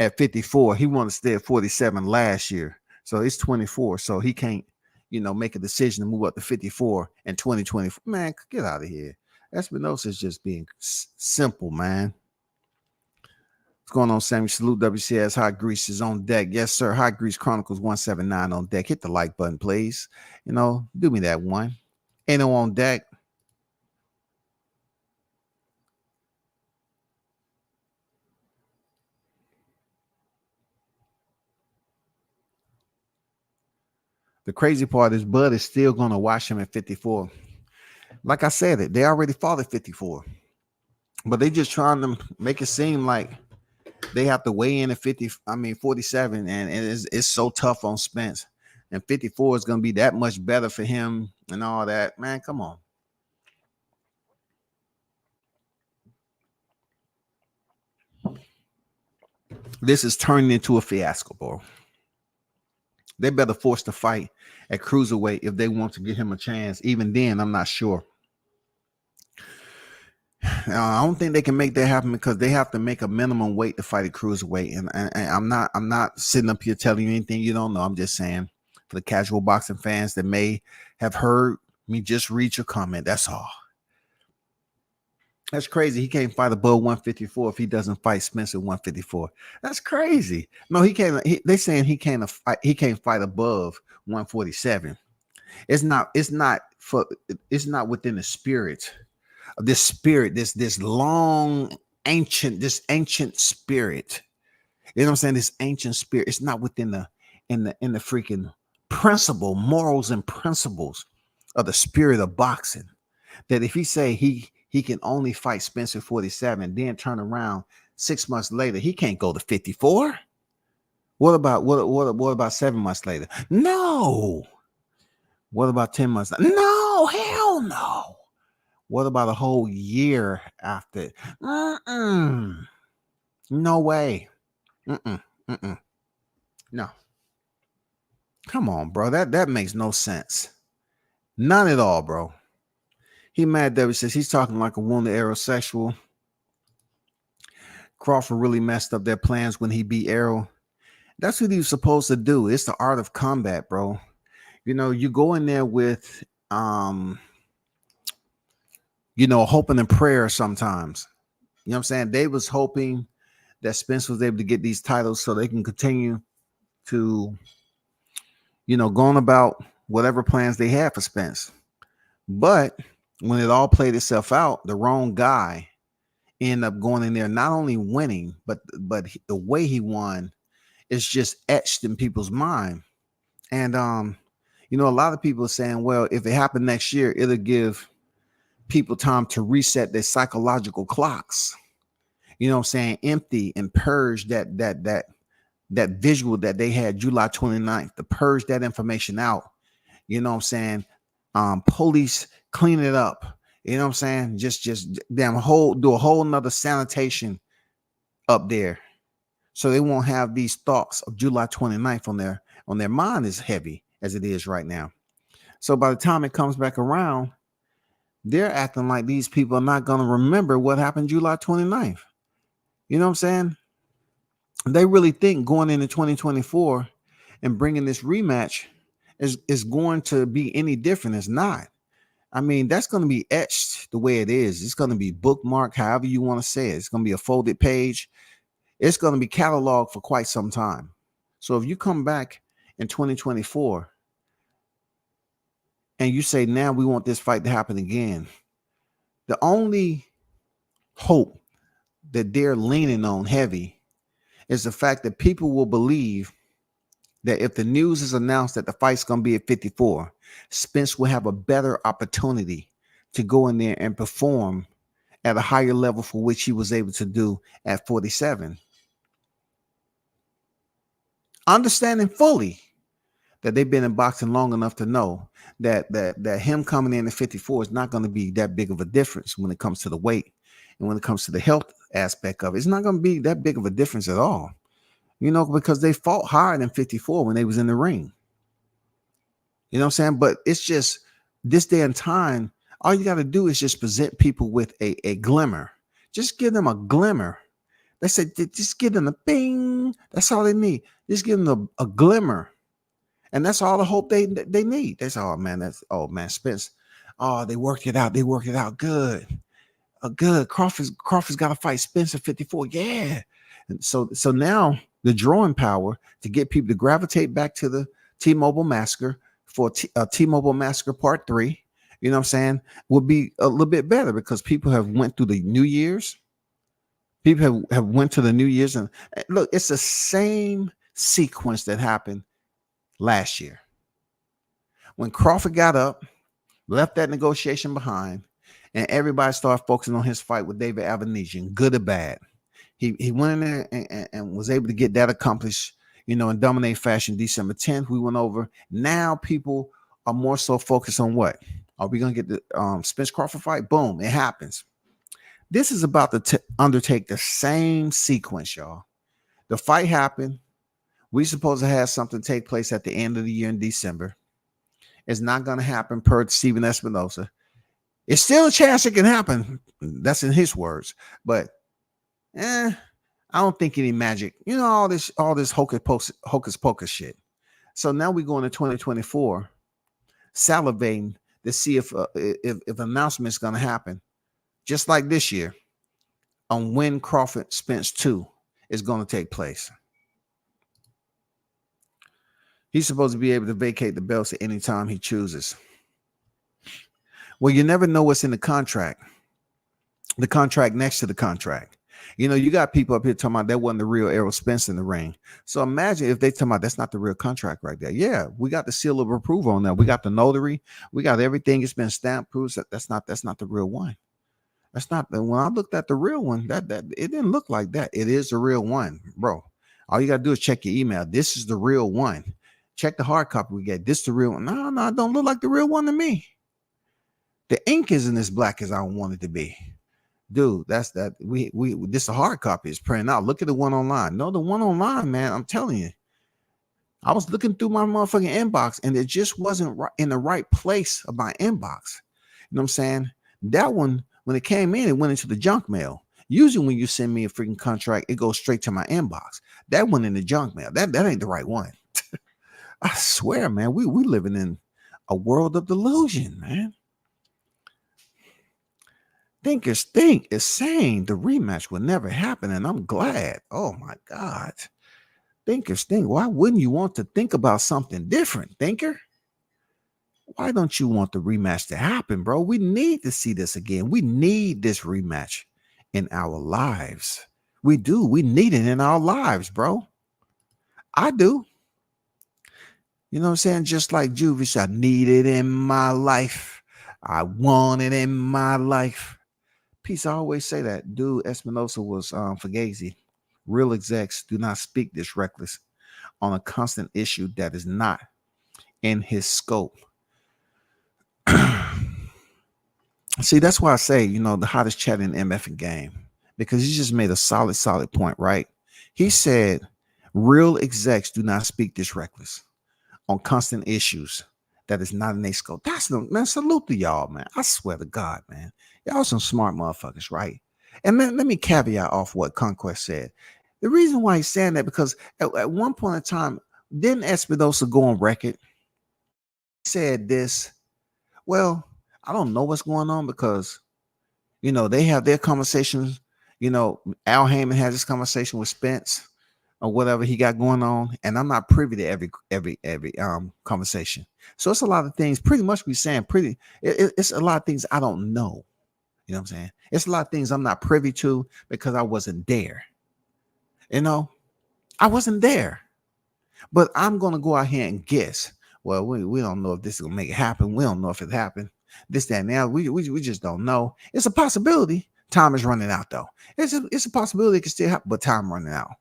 at 54. He wanted to stay at 47 last year. So it's 24. So he can't, make a decision to move up to 54 in 2024. Man, get out of here. Espinosa is just being simple, man. What's going on, Sammy? Salute WCS. Hot Grease is on deck. Yes, sir. Hot Grease Chronicles 179 on deck. Hit the like button, please. Do me that one. Ain't no on deck. The crazy part is Bud is still going to watch him at 54. Like I said, they already fought at 54. But they just trying to make it seem like they have to weigh in at 47. And it's so tough on Spence. And 54 is going to be that much better for him and all that. Man, come on. This is turning into a fiasco, bro. They better force the fight at cruiserweight if they want to give him a chance. Even then, I'm not sure. I don't think they can make that happen because they have to make a minimum weight to fight at cruiserweight. And I'm not sitting up here telling you anything you don't know. I'm just saying for the casual boxing fans that may have heard me just read your comment. That's all. That's crazy. He can't fight above 154 if he doesn't fight Spence at 154. That's crazy. No, he can't. They saying he can't fight above 147. It's not within the spirit of this long ancient spirit. You know what I'm saying? This ancient spirit. It's not within the freaking principle, morals and principles of the spirit of boxing. That if he say he can only fight Spence at 47, then turn around 6 months later, he can't go to 54. What about 7 months later? No. What about 10 months? No, hell no. What about a whole year after? Mm-mm. No way. Mm-mm. Mm-mm. No. Come on, bro. That makes no sense. None at all, bro. He mad that says he's talking like a wounded aerosexual. Crawford really messed up their plans when he beat Arrow. That's what he was supposed to do. It's the art of combat, bro. You know, you go in there with hoping and prayer sometimes. You know what I'm saying? They was hoping that Spence was able to get these titles so they can continue to, going about whatever plans they had for Spence. But when it all played itself out, the wrong guy ended up going in there, not only winning, but the way he won is just etched in people's mind. And a lot of people are saying, well, if it happened next year, it'll give people time to reset their psychological clocks. You know what I'm saying? Empty and purge that visual that they had July 29th, to purge that information out. You know what I'm saying? Police clean it up. You know what I'm saying? Just do a whole nother sanitation up there. So they won't have these thoughts of July 29th on their mind as heavy as it is right now. So by the time it comes back around, they're acting like these people are not going to remember what happened July 29th. You know what I'm saying? They really think going into 2024 and bringing this rematch is going to be any different. It's not. I mean, that's going to be etched the way it is. It's going to be bookmarked, however you want to say it. It's going to be a folded page. It's going to be cataloged for quite some time. So if you come back in 2024 and you say, now we want this fight to happen again, the only hope that they're leaning on heavy is the fact that people will believe that if the news is announced that the fight's going to be at 54, Spence will have a better opportunity to go in there and perform at a higher level for which he was able to do at 47. Understanding fully that they've been in boxing long enough to know that him coming in at 54 is not going to be that big of a difference when it comes to the weight and when it comes to the health aspect of it. It's not going to be that big of a difference at all, because they fought higher than 54 when they was in the ring. You know what I'm saying? But it's just this day and time, all you got to do is just present people with a glimmer. Just give them a glimmer. They said, just give them a bing. That's all they need. Just give them a glimmer. And that's all the hope they need. They say, oh man, Spence. Oh, they worked it out. They worked it out. Good. Good. Crawford's got to fight Spence at 54. Yeah. And so now the drawing power to get people to gravitate back to the T-Mobile Massacre for T-Mobile Massacre Part 3, you know what I'm saying, will be a little bit better because people have went through the New Year's. People have went to the New Year's, and look, it's the same sequence that happened last year. When Crawford got up, left that negotiation behind, and everybody started focusing on his fight with David Avanesian, good or bad. He went in there and was able to get that accomplished, in dominate fashion. December 10th, we went over. Now people are more so focused on what? Are we going to get the Spence Crawford fight? Boom, it happens. This is about to undertake the same sequence, y'all. The fight happened. We supposed to have something take place at the end of the year in December. It's not going to happen per Steven Espinosa. It's still a chance it can happen. That's in his words. But I don't think any magic. All this hocus pocus shit. So now we go into 2024, salivating to see if an announcement is going to happen, just like this year, on when Crawford Spence 2 is going to take place. He's supposed to be able to vacate the belts at any time he chooses. Well, you never know what's in the contract next to the contract. You know, you got people up here talking about that wasn't the real Errol Spence in the ring. So imagine if they talking about that's not the real contract right there. Yeah, we got the seal of approval on that. We got the notary. We got everything. It's been stamped. Proves that that's not the real one. That's not the when I looked at the real one, that it didn't look like that. It is the real one, bro. All you gotta do is check your email. This is the real one. Check the hard copy we get. This is the real one. No, it don't look like the real one to me. The ink isn't as black as I want it to be. Dude, that's that. We this a hard copy is printing out. Look at the one online. No, the one online, man. I'm telling you. I was looking through my motherfucking inbox and it just wasn't in the right place of my inbox. You know what I'm saying? That one, when it came in, it went into the junk mail. Usually when you send me a freaking contract, it goes straight to my inbox. That went in the junk mail. That ain't the right one. I swear, man, we living in a world of delusion, man. Thinkers Think is saying the rematch will never happen, and I'm glad. Oh my God. Thinkers Think. Why wouldn't you want to think about something different, Thinker? Why don't you want the rematch to happen, bro? We need to see this again. We need this rematch in our lives. We do. We need it in our lives, bro. I do. You know what I'm saying? Just like Juvie said, I need it in my life. I want it in my life. Peace, I always say that. Dude, Espinosa was Fugazi. Real execs do not speak this reckless on a constant issue that is not in his scope. See, that's why I say, you know, the hottest chat in the MF game, because he just made a solid point, right? He said, real execs do not speak this reckless on constant issues that is not in their scope. That's no, man, salute to y'all, man. I swear to God, man. Y'all some smart motherfuckers, right? And let me caveat off what Conquest said. The reason why he's saying that, because at one point in time, didn't Espinosa go on record? He said this, well, I don't know what's going on because, you know, they have their conversations. You know, Al Heyman has this conversation with Spence or whatever he got going on, and I'm not privy to every conversation. So it's a lot of things. Pretty much we saying it's a lot of things I don't know. You know what I'm saying? It's a lot of things I'm not privy to because I wasn't there. You know, I wasn't there. But I'm gonna go out here and guess. Well, we don't know if this is gonna make it happen. We don't know if it happened. This, that, and now we just don't know. It's a possibility. Time is running out, though. It's a possibility it can still happen, but time running out.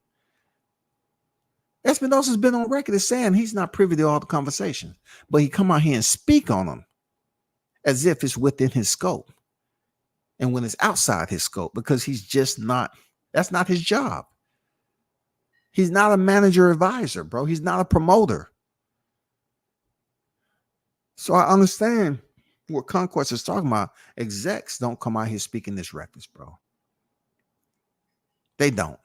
Espinosa's been on record as saying he's not privy to all the conversations, but he come out here and speak on them as if it's within his scope. And when it's outside his scope, because he's just not, that's not his job. He's not a manager advisor, bro. He's not a promoter. So I understand what Conquest is talking about. Execs don't come out here speaking this reckless, bro. They don't.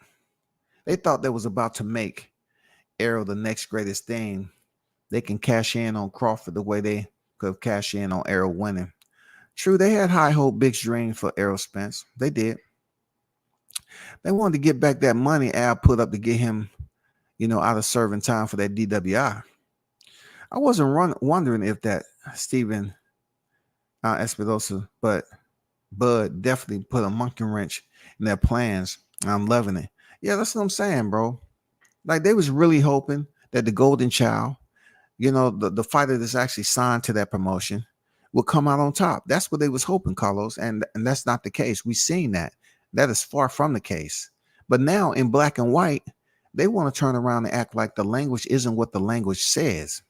They thought they was about to make Errol the next greatest thing. They can cash in on Crawford the way they could cash in on Errol winning. True, they had high hope, big dream for Errol Spence. They did. They wanted to get back that money Al put up to get him, you know, out of serving time for that DWI. I wasn't wondering if that Steven Espinosa, but Bud definitely put a monkey wrench in their plans. I'm loving it. Yeah, that's what I'm saying, bro. Like they was really hoping that the Golden Child, you know, the fighter that's actually signed to that promotion, will come out on top. That's what they was hoping, Carlos, and that's not the case. We've seen that. That is far from the case. But now in black and white, they want to turn around and act like the language isn't what the language says.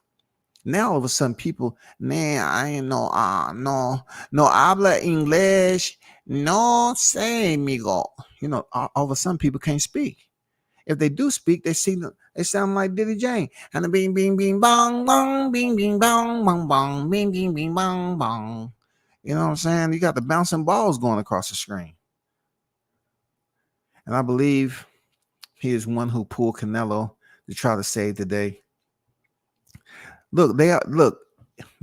Now all of a sudden people, man, I ain't no habla English, no sé, amigo. You know, all of a sudden people can't speak. If they do speak, they sound like Diddy Jane. And the bing bing bing bong bong bing bing bong bong bong bing bing bing bong bong. You know what I'm saying? You got the bouncing balls going across the screen. And I believe he is one who pulled Canelo to try to save the day. Look,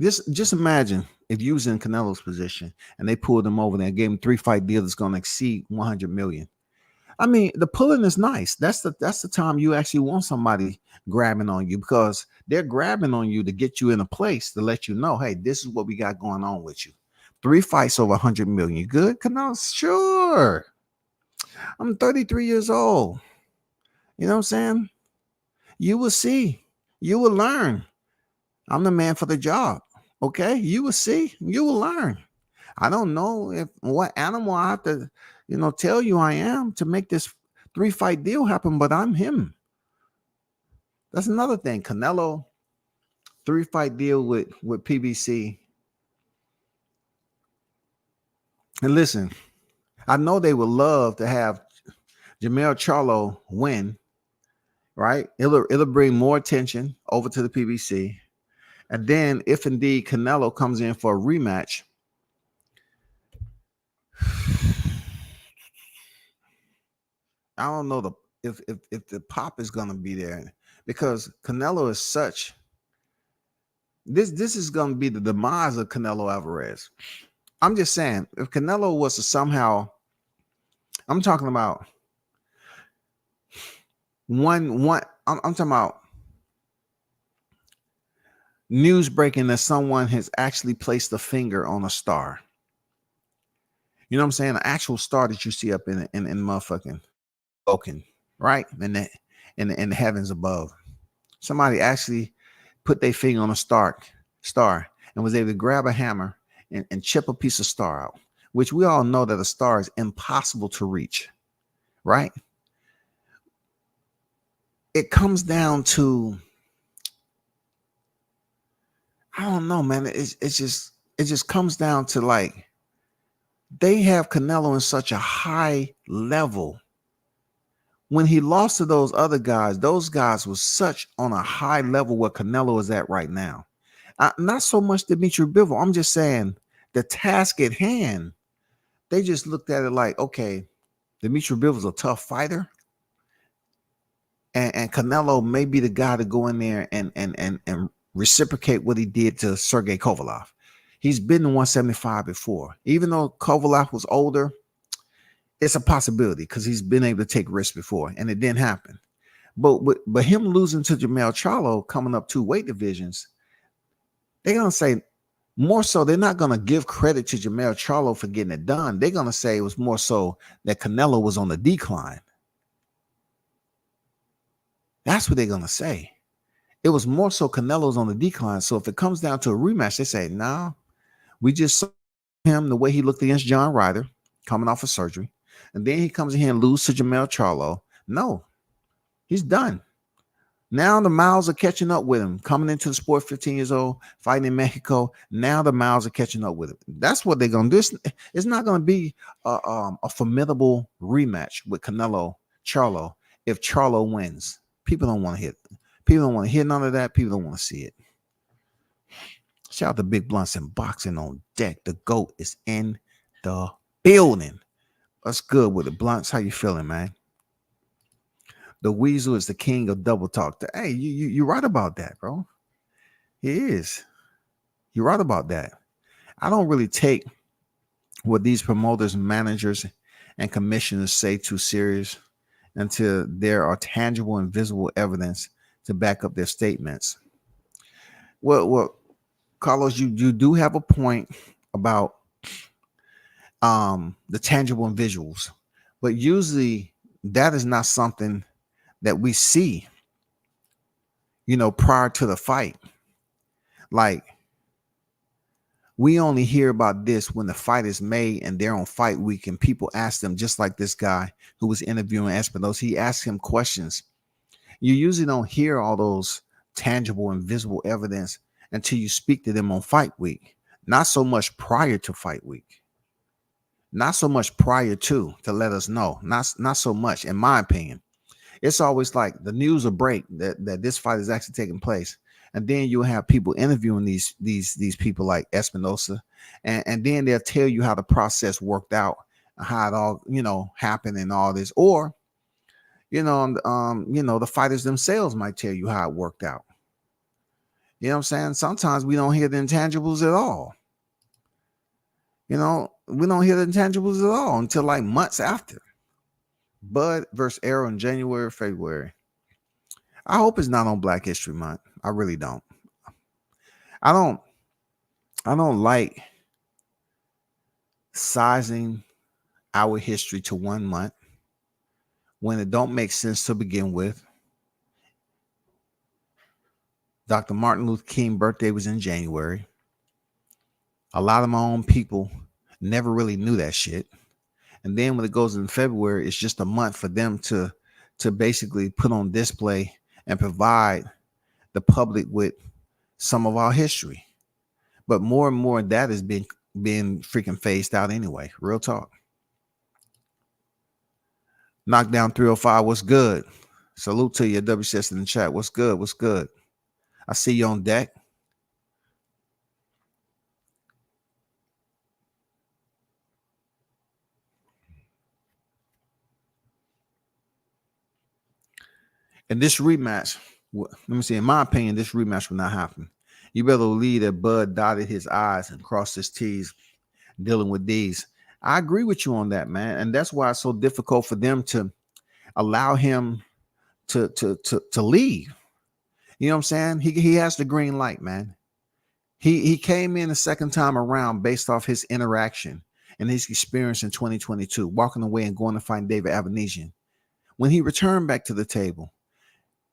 just imagine if you was in Canelo's position and they pulled him over there and gave him 3-fight deal that's going to exceed 100 million. I mean, the pulling is nice. That's the time you actually want somebody grabbing on you, because they're grabbing on you to get you in a place to let you know, hey, this is what we got going on with you. 3 fights over 100 million. You good, Canelo? Sure. I'm 33 years old. You know what I'm saying? You will see. You will learn. I'm the man for the job. Okay? You will see. You will learn. I don't know if what animal I have to, tell you I am to make this 3-fight deal happen, but I'm him. That's another thing. Canelo 3-fight deal with PBC. And listen, I know they would love to have Jermell Charlo win, right? It'll bring more attention over to the PBC. And then if indeed Canelo comes in for a rematch, I don't know if the pop is gonna be there, because Canelo is such. This is gonna be the demise of Canelo Alvarez. I'm just saying, if Canelo was to somehow, I'm talking about one. I'm talking about news breaking that someone has actually placed a finger on a star. You know what I'm saying? An actual star that you see up in motherfucking Oaken, right? In the heavens above. Somebody actually put their finger on a star and was able to grab a hammer and chip a piece of star out, which we all know that a star is impossible to reach, right? It comes down to, I don't know, man. It just comes down to, like, they have Canelo in such a high level. When he lost to those guys was such on a high level where Canelo is at right now. Not so much Dimitri Bivol. I'm just saying the task at hand. They just looked at it like, okay, Dimitri Bivol's a tough fighter, and Canelo may be the guy to go in there and reciprocate what he did to Sergey Kovalev. He's been in 175 before. Even though Kovalev was older, it's a possibility because he's been able to take risks before, and it didn't happen. But him losing to Jermell Charlo, coming up 2 weight divisions, they're gonna say more so. They're not gonna give credit to Jermell Charlo for getting it done. They're gonna say it was more so that Canelo was on the decline. That's what they're gonna say. It was more so Canelo's on the decline. So if it comes down to a rematch, they say, no, we just saw him the way he looked against John Ryder coming off of surgery. And then he comes in here and loses to Jermell Charlo. No, he's done. Now the miles are catching up with him. Coming into the sport 15 years old, fighting in Mexico. Now the miles are catching up with him. That's what they're going to do. It's not going to be a formidable rematch with Canelo Charlo if Charlo wins. People don't want to hear. People don't want to hear none of that. People don't want to see it. Shout out to Big Blunts and Boxing on deck. The GOAT is in the building. What's good with it, Blunts? How you feeling, man? The Weasel is the king of double talk. Hey, you're right about that, bro. He is. You're right about that. I don't really take what these promoters, managers, and commissioners say too serious until there are tangible and visible evidence to back up their statements. Well, Carlos, you do have a point about the tangible and visuals, but usually that is not something that we see, prior to the fight. Like, we only hear about this when the fight is made and they're on fight week and people ask them, just like this guy who was interviewing Espinosa, he asked him questions. You usually don't hear all those tangible and visible evidence until you speak to them on fight week. Not so much prior to fight week. Not so much prior to let us know. Not so much, in my opinion. It's always like the news will break that this fight is actually taking place. And then you'll have people interviewing these people like Espinosa. And then they'll tell you how the process worked out, how it all, happened and all this. Or, the fighters themselves might tell you how it worked out. You know what I'm saying? Sometimes we don't hear the intangibles at all. We don't hear the intangibles at all until like months after. Bud versus Arrow in January, February. I hope it's not on Black History Month. I really don't. I don't like sizing our history to 1 month. when it don't make sense to begin with. Dr. Martin Luther King's birthday was in January. A lot of my own people never really knew that shit. And then when it goes in February, it's just a month for them to basically put on display and provide the public with some of our history. But more and more that is being freaking phased out anyway. Real talk. Knockdown 305, what's good? Salute to you, WCS in the chat. What's good? What's good? I see you on deck. And this rematch, let me see, in my opinion, this rematch will not happen. You better believe that Bud dotted his I's and crossed his T's dealing with these. I agree with you on that, man. And that's why it's so difficult for them to allow him to leave. You know what I'm saying? He has the green light, man. He came in the second time around based off his interaction and his experience in 2022, walking away and going to find David Avenesian. When he returned back to the table,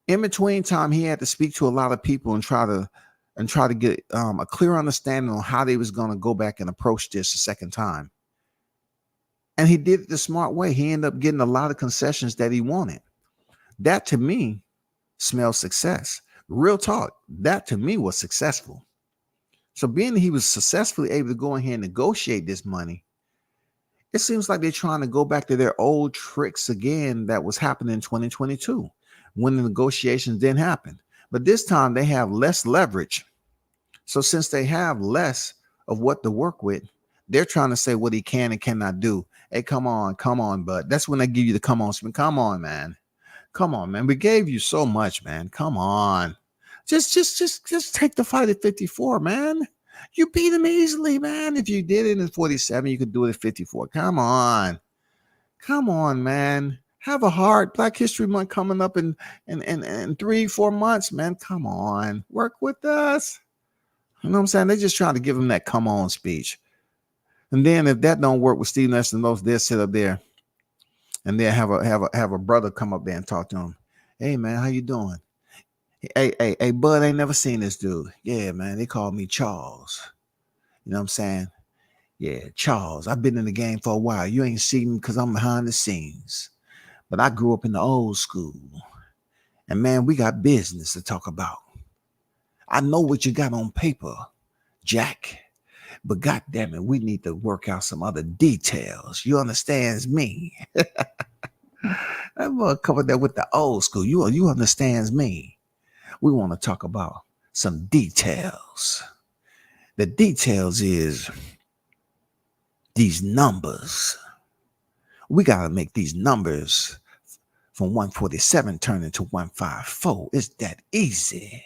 in between time, he had to speak to a lot of people and try to get a clear understanding on how they was going to go back and approach this a second time. And he did it the smart way. He ended up getting a lot of concessions that he wanted. That to me smells success. Real talk. That to me was successful. So being that he was successfully able to go in here and negotiate this money, it seems like they're trying to go back to their old tricks again that was happening in 2022 when the negotiations didn't happen. But this time they have less leverage. So since they have less of what to work with, they're trying to say what he can and cannot do. Hey, come on, bud. That's when they give you the come on, Spence. Come on, man. Come on, man. We gave you so much, man. Come on. Just take the fight at 54, man. You beat him easily, man. If you did it in 47, you could do it at 54. Come on. Come on, man. Have a heart. Black History Month coming up in 3-4 months, man. Come on. Work with us. You know what I'm saying? They're just trying to give him that come on speech. And then if that don't work with Steve Neston, they'll sit up there and they'll have a brother come up there and talk to him. Hey, man, how you doing? Hey, Bud ain't never seen this dude. Yeah, man, they call me Charles. You know what I'm saying? Yeah, Charles. I've been in the game for a while. You ain't seen me because I'm behind the scenes. But I grew up in the old school. And, man, we got business to talk about. I know what you got on paper, Jack. But, God damn it, we need to work out some other details. You understands me? That boy covered that with the old school. You understands me. We want to talk about some details. The details is these numbers. We got to make these numbers from 147 turn into 154. It's that easy.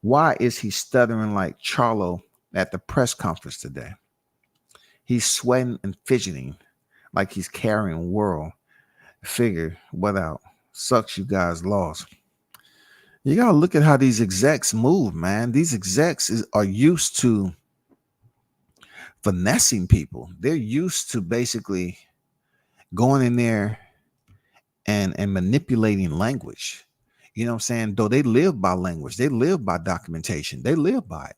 Why is he stuttering like Charlo at the press conference today? He's sweating and fidgeting like he's carrying world. Figure what out. Sucks you guys lost. You got to look at how these execs move, man. These execs are used to finessing people. They're used to basically going in there and manipulating language. You know what I'm saying? Though they live by language, they live by documentation, they live by it.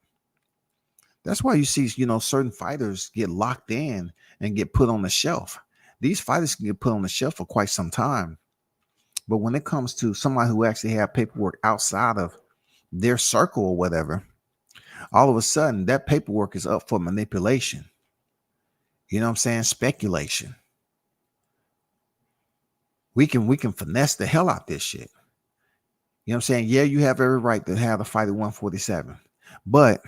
That's why you see, certain fighters get locked in and get put on the shelf. These fighters can get put on the shelf for quite some time. But when it comes to somebody who actually have paperwork outside of their circle or whatever, all of a sudden that paperwork is up for manipulation. You know what I'm saying? Speculation. We can finesse the hell out this shit. You know what I'm saying? Yeah, you have every right to have a fight at 147, but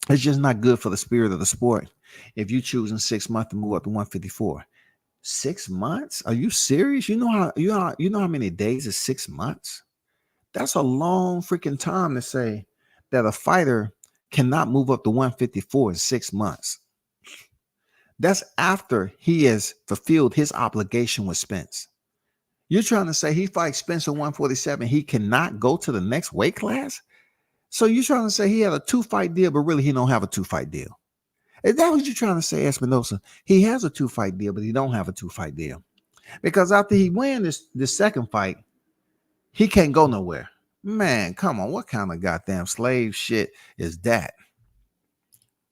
it's just not good for the spirit of the sport if you choose in 6 months to move up to 154. 6 months? Are you serious? You know how many days is 6 months? That's a long freaking time to say that a fighter cannot move up to 154 in 6 months. That's after he has fulfilled his obligation with Spence. You're trying to say he fights Spence at 147, he cannot go to the next weight class? So you're trying to say he had a 2-fight deal, but really he don't have a 2-fight deal. Is that what you're trying to say, Espinosa? He has a 2-fight deal, but he don't have a 2-fight deal. Because after he win this second fight, he can't go nowhere. Man, come on. What kind of goddamn slave shit is that?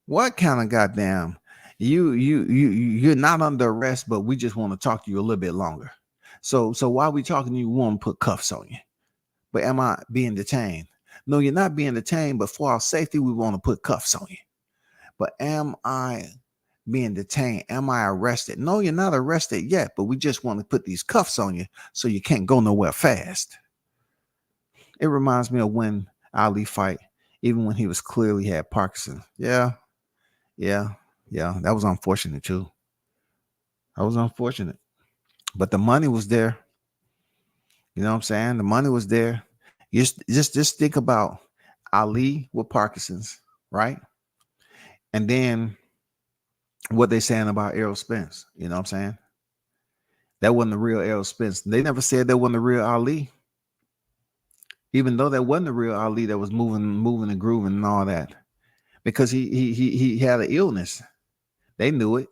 What kind of goddamn you're not under arrest, but we just want to talk to you a little bit longer. So while we talking to you, we want to put cuffs on you. But am I being detained? No, you're not being detained, but for our safety, we want to put cuffs on you. But am I being detained? Am I arrested? No, you're not arrested yet, but we just want to put these cuffs on you so you can't go nowhere fast. It reminds me of when Ali fight, even when he was clearly had Parkinson. Yeah. That was unfortunate too. That was unfortunate. But the money was there. You know what I'm saying? The money was there. Just think about Ali with Parkinson's, right? And then what they saying about Errol Spence. You know what I'm saying? That wasn't the real Errol Spence. They never said that wasn't the real Ali. Even though that wasn't the real Ali that was moving and grooving and all that. Because he had an illness. They knew it.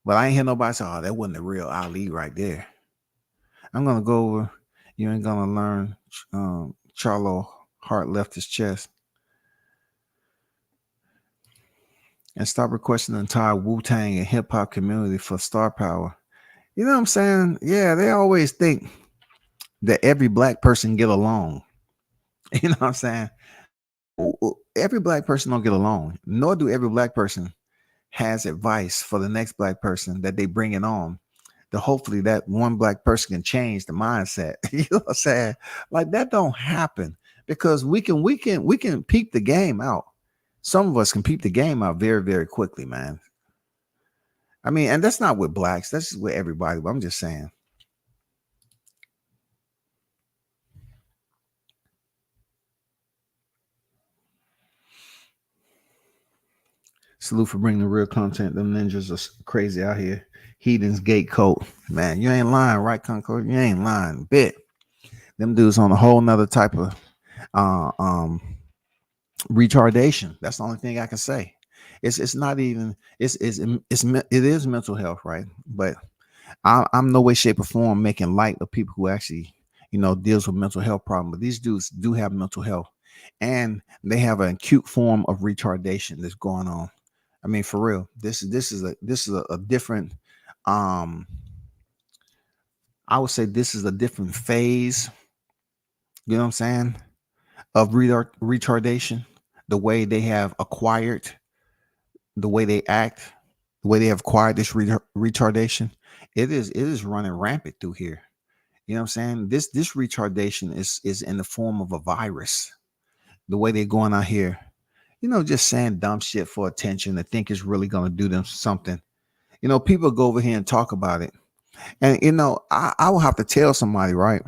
But I ain't hear nobody say, oh, that wasn't the real Ali right there. I'm going to go over. You ain't going to learn. Charlo Hart left his chest. And stop requesting the entire Wu-Tang and hip-hop community for star power. You know what I'm saying? Yeah, they always think that every black person get along. You know what I'm saying? Every black person don't get along, nor do every black person has advice for the next black person that they bring it on. To hopefully that one black person can change the mindset. You know what I'm saying? Like that don't happen because we can peep the game out. Some of us can peep the game out very, very quickly, man. I mean, and that's not with blacks. That's just with everybody. But I'm just saying. Salute for bringing the real content. Them ninjas are crazy out here. Heathens Gatecoat. Man, you ain't lying, right, Concord? You ain't lying. Bit. Them dudes on a whole nother type of retardation. That's the only thing I can say. It's not even it is mental health, right? But I'm no way, shape, or form making light of people who actually, deals with mental health problem. But these dudes do have mental health, and they have an acute form of retardation that's going on. I mean, for real, this is a different. I would say this is a different phase. You know what I'm saying? Of retardation, the way they have acquired, the way they act, the way they have acquired this retardation. It is running rampant through here. You know what I'm saying? This retardation is in the form of a virus. The way they're going out here, just saying dumb shit for attention. They think it's really going to do them something. People go over here and talk about it. And, I will have to tell somebody, right?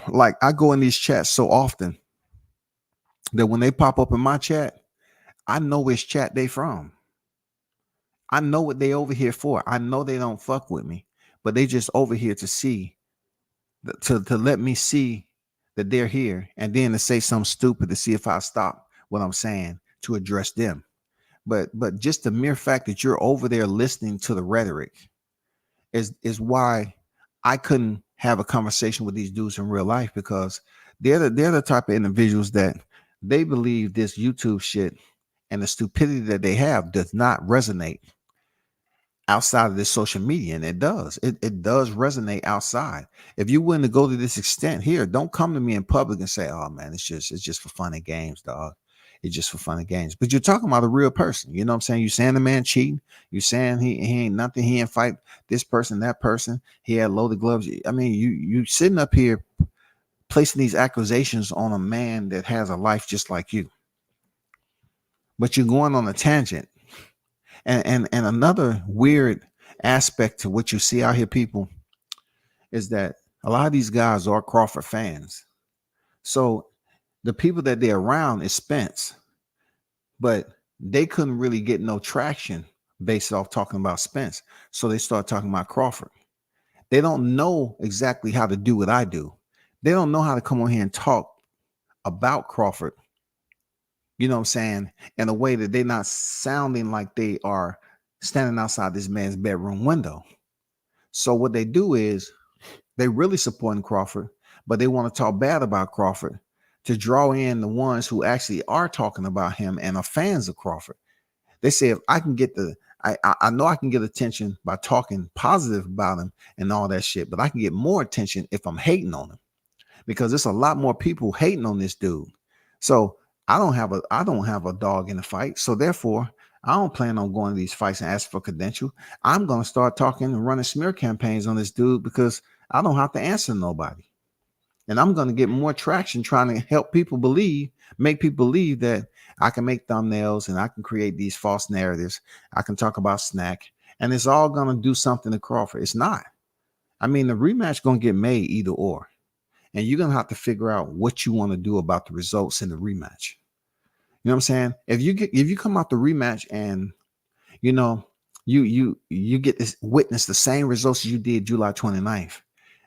Like I go in these chats so often that when they pop up in my chat, I know which chat they from. I know what they over here for. I know they don't fuck with me, but they just over here to see, to let me see that they're here, and then to say something stupid to see if I stop what I'm saying to address them. But just the mere fact that you're over there listening to the rhetoric is why I couldn't have a conversation with these dudes in real life, because they're the type of individuals that they believe this YouTube shit and the stupidity that they have does not resonate outside of this social media. And it does. It does resonate outside. If you're willing to go to this extent here, don't come to me in public and say, oh man, it's just for fun and games, dog. It's just for fun and games. But you're talking about a real person. You know what I'm saying? You're saying the man cheating. You're saying he ain't nothing. He ain't fight this person, that person. He had loaded gloves. I mean, you sitting up here placing these accusations on a man that has a life just like you. But you're going on a tangent. And another weird aspect to what you see out here, people, is that a lot of these guys are Crawford fans. So the people that they're around is Spence, but they couldn't really get no traction based off talking about Spence. So they start talking about Crawford. They don't know exactly how to do what I do. They don't know how to come on here and talk about Crawford, you know what I'm saying, in a way that they're not sounding like they are standing outside this man's bedroom window. So what they do is they really supporting Crawford, but they want to talk bad about Crawford to draw in the ones who actually are talking about him and are fans of Crawford. They say if I can get I know I can get attention by talking positive about him and all that shit, but I can get more attention if I'm hating on him, because there's a lot more people hating on this dude. So I don't have a dog in the fight. So therefore, I don't plan on going to these fights and asking for credential. I'm going to start talking and running smear campaigns on this dude because I don't have to answer nobody. And I'm going to get more traction trying to help people make people believe that I can make thumbnails and I can create these false narratives. I can talk about snack, and it's all going to do something to Crawford. It's not. I mean, the rematch going to get made either or. And you're going to have to figure out what you want to do about the results in the rematch. You know what I'm saying? If you come out the rematch and you get to witness the same results as you did July 29th,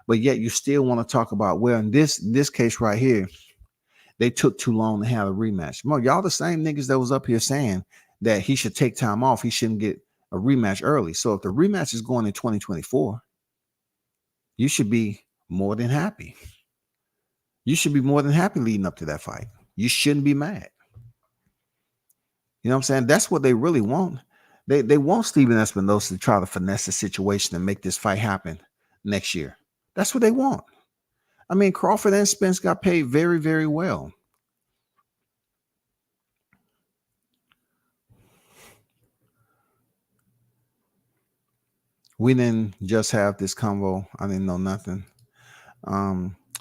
but yet you still want to talk about, well, in this case right here, they took too long to have a rematch. Well, y'all the same niggas that was up here saying that he should take time off. He shouldn't get a rematch early. So if the rematch is going in 2024, you should be more than happy. You should be more than happy leading up to that fight. You shouldn't be mad. You know what I'm saying? That's what they really want. They want Steven Espinosa to try to finesse the situation and make this fight happen next year. That's what they want. I mean, Crawford and Spence got paid very, very well. We didn't just have this convo. I didn't know nothing.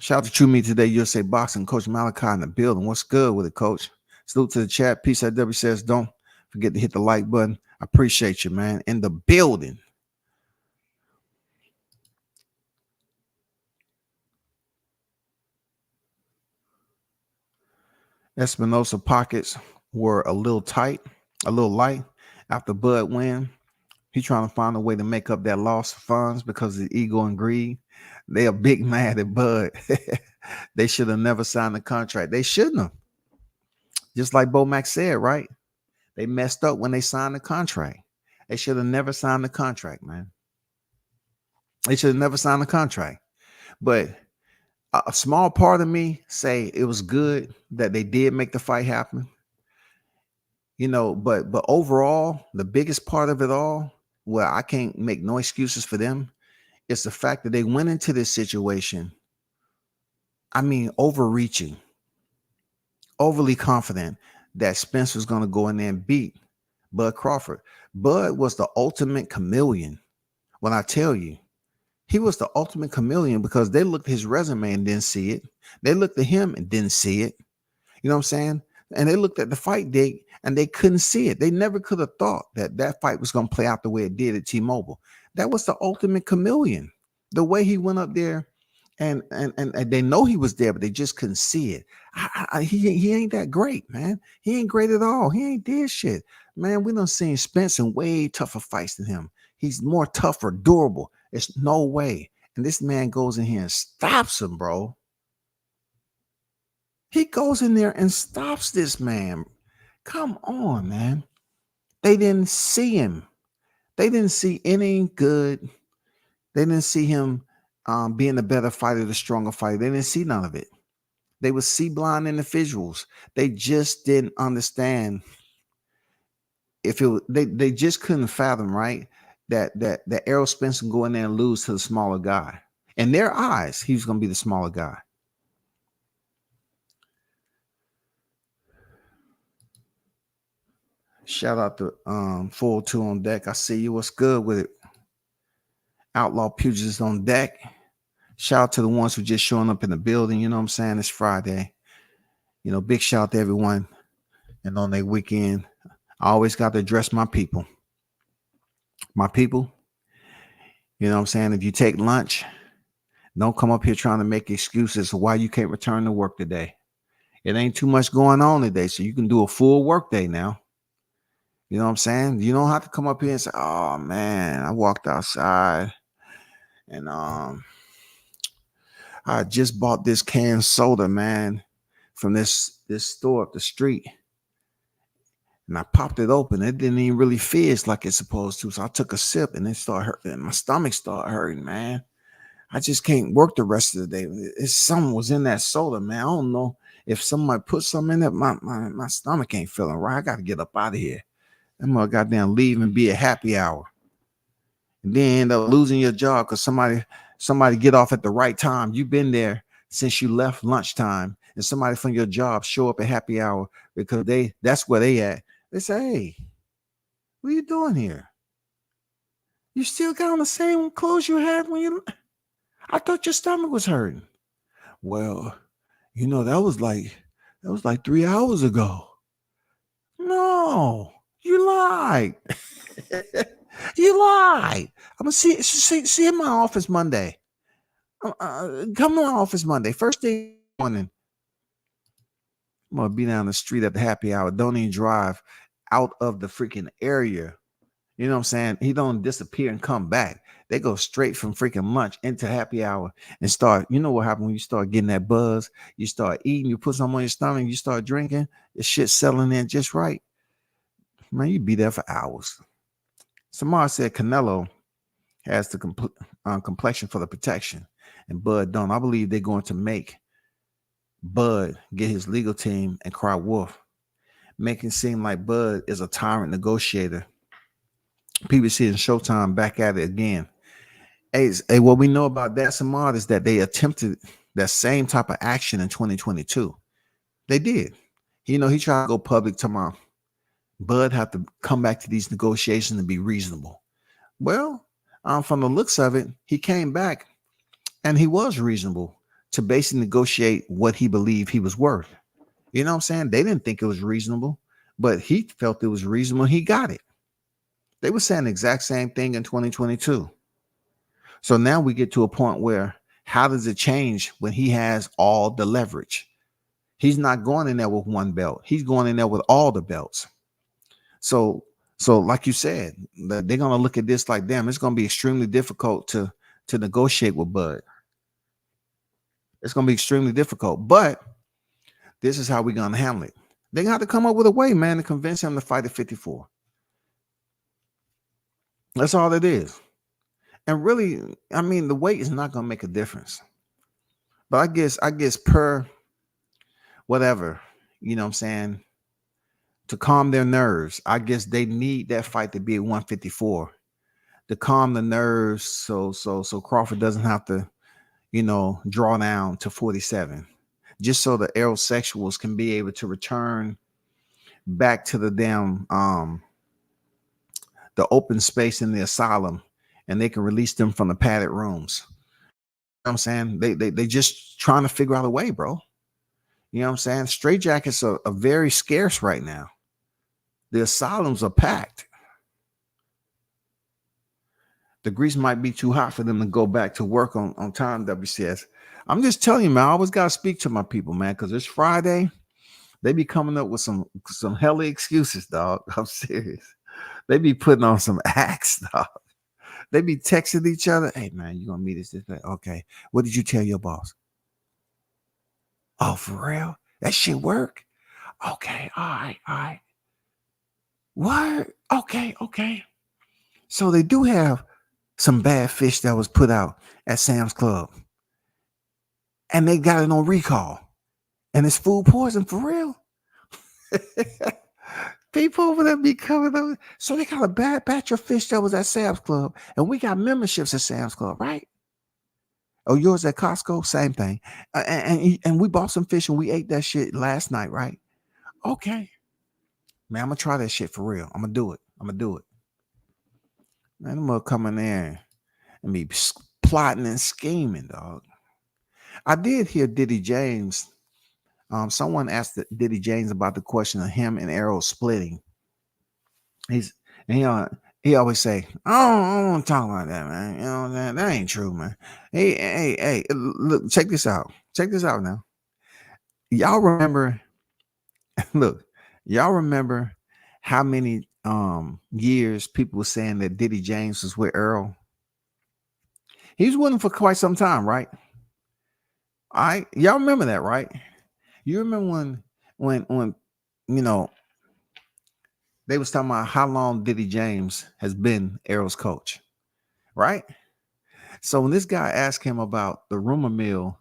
Shout out to True Me Today, USA Boxing, Coach Malachi in the building. What's good with it, Coach? Salute to the chat. Peace at W says, don't forget to hit the like button. I appreciate you, man. In the building. Espinosa pockets were a little tight, a little light after Bud win. He trying to find a way to make up that loss of funds because of ego and greed. They are big mad at Bud. They should have never signed the contract. They shouldn't have. Just like Bo Mac said, right? They messed up when they signed the contract. They should have never signed the contract, man. They should have never signed the contract. But a small part of me say it was good that they did make the fight happen. You know, but overall, the biggest part of it all, well, I can't make no excuses for them. It's the fact that they went into this situation, I mean, overreaching, overly confident that Spence was going to go in there and beat Bud Crawford. Bud was the ultimate chameleon. When I tell you, he was the ultimate chameleon because they looked at his resume and didn't see it. They looked at him and didn't see it. You know what I'm saying? And they looked at the fight date and they couldn't see it. They never could have thought that that fight was going to play out the way it did at T-Mobile. That was the ultimate chameleon. The way he went up there and they know he was there, but they just couldn't see it. He ain't that great, man. He ain't great at all. He ain't did shit. Man, we done seen Spence in way tougher fights than him. He's more tougher, durable. It's no way. And this man goes in here and stops him, bro. He goes in there and stops this man. Come on, man. They didn't see him. They didn't see any good. They didn't see him being a better fighter, the stronger fighter. They didn't see none of it. They were sea-blind individuals. They just didn't understand. They just couldn't fathom, right? That Errol Spence can go in there and lose to the smaller guy. In their eyes, he was going to be the smaller guy. Shout out to 402 on deck. I see you. What's good with it? Outlaw Pugilist on deck. Shout out to the ones who just showing up in the building. You know what I'm saying? It's Friday. You know, big shout out to everyone. And on their weekend, I always got to address my people. My people, you know what I'm saying? If you take lunch, don't come up here trying to make excuses for why you can't return to work today. It ain't too much going on today, so you can do a full work day now. You know what I'm saying? You don't have to come up here and say, oh, man, I walked outside and I just bought this canned soda, man, from this store up the street. and I popped it open. It didn't even really fizz like it's supposed to. So I took a sip and it started hurting. And my stomach started hurting, man. I just can't work the rest of the day. It's something was in that soda, man. I don't know if somebody put something in it. My stomach ain't feeling right. I got to get up out of here. I'm gonna goddamn leave and be a happy hour. And then end up losing your job because somebody get off at the right time. You've been there since you left lunchtime, and somebody from your job show up at happy hour because that's where they at. They say, hey, what are you doing here? You still got on the same clothes you had when you I thought your stomach was hurting. Well, that was like 3 hours ago. No, you lied. You lied. I'm gonna see you in my office Monday. Come to my office Monday. First thing morning. I'm gonna be down the street at the happy hour. Don't even drive out of the freaking area. You know what I'm saying? He don't disappear and come back. They go straight from freaking lunch into happy hour and start. You know what happens when you start getting that buzz? You start eating, you put something on your stomach, you start drinking, the shit settling in just right. Man, you be there for hours. Samar said Canelo has the complexion for the protection, and Bud don't. I believe they're going to make Bud get his legal team and cry wolf, making it seem like Bud is a tyrant negotiator. PBC and Showtime back at it again. Hey, what we know about that, Samad, is that they attempted that same type of action in 2022. They did. He tried to go public tomorrow. Bud had to come back to these negotiations and be reasonable. Well, from the looks of it, he came back and he was reasonable to basically negotiate what he believed he was worth. You know what I'm saying? They didn't think it was reasonable, but he felt it was reasonable. He got it. They were saying the exact same thing in 2022. So now we get to a point where how does it change when he has all the leverage? He's not going in there with one belt. He's going in there with all the belts. So like you said, they're going to look at this like, damn, it's going to be extremely difficult to negotiate with Bud. It's going to be extremely difficult, but this is how we're going to handle it. They're going to have to come up with a way, man, to convince him to fight at 54. That's all it is. And really, I mean, the weight is not going to make a difference. But I guess per whatever, you know what I'm saying, to calm their nerves, I guess they need that fight to be at 154 to calm the nerves so Crawford doesn't have to, draw down to 47. Just so the aerosexuals can be able to return back to the damn the open space in the asylum, and they can release them from the padded rooms. You know what I'm saying? They just trying to figure out a way, bro. You know what I'm saying? Straitjackets are very scarce right now. The asylums are packed. The grease might be too hot for them to go back to work on time, WCS. I'm just telling you, man, I always got to speak to my people, man, because it's Friday. They be coming up with some helly excuses, dog. I'm serious. They be putting on some acts, dog. They be texting each other. Hey, man, you gonna meet us this day? Okay. What did you tell your boss? Oh, for real? That shit work? Okay. All right. What? Okay. So they do have some bad fish that was put out at Sam's Club, and they got it on recall, and it's food poison for real. People over there be coming over. So they got a bad batch of fish that was at Sam's Club, and we got memberships at Sam's Club, right? Oh, yours at Costco? Same thing. And we bought some fish and we ate that shit last night, right? Okay. Man, I'm going to try that shit for real. I'm going to do it. Man, I'm going to come in there and be plotting and scheming, dog. I did hear Diddy James. Someone asked Diddy James about the question of him and Errol splitting. He always say, I don't want to talk about that, man. You know what I'm saying? That ain't true, man. Hey, look, check this out. Check this out now. Y'all remember how many years people were saying that Diddy James was with Earl? He was with him for quite some time, right? All right. Y'all remember that, right? You remember when They was talking about how long Diddy James has been Errol's coach, right? So when this guy asked him about the rumor mill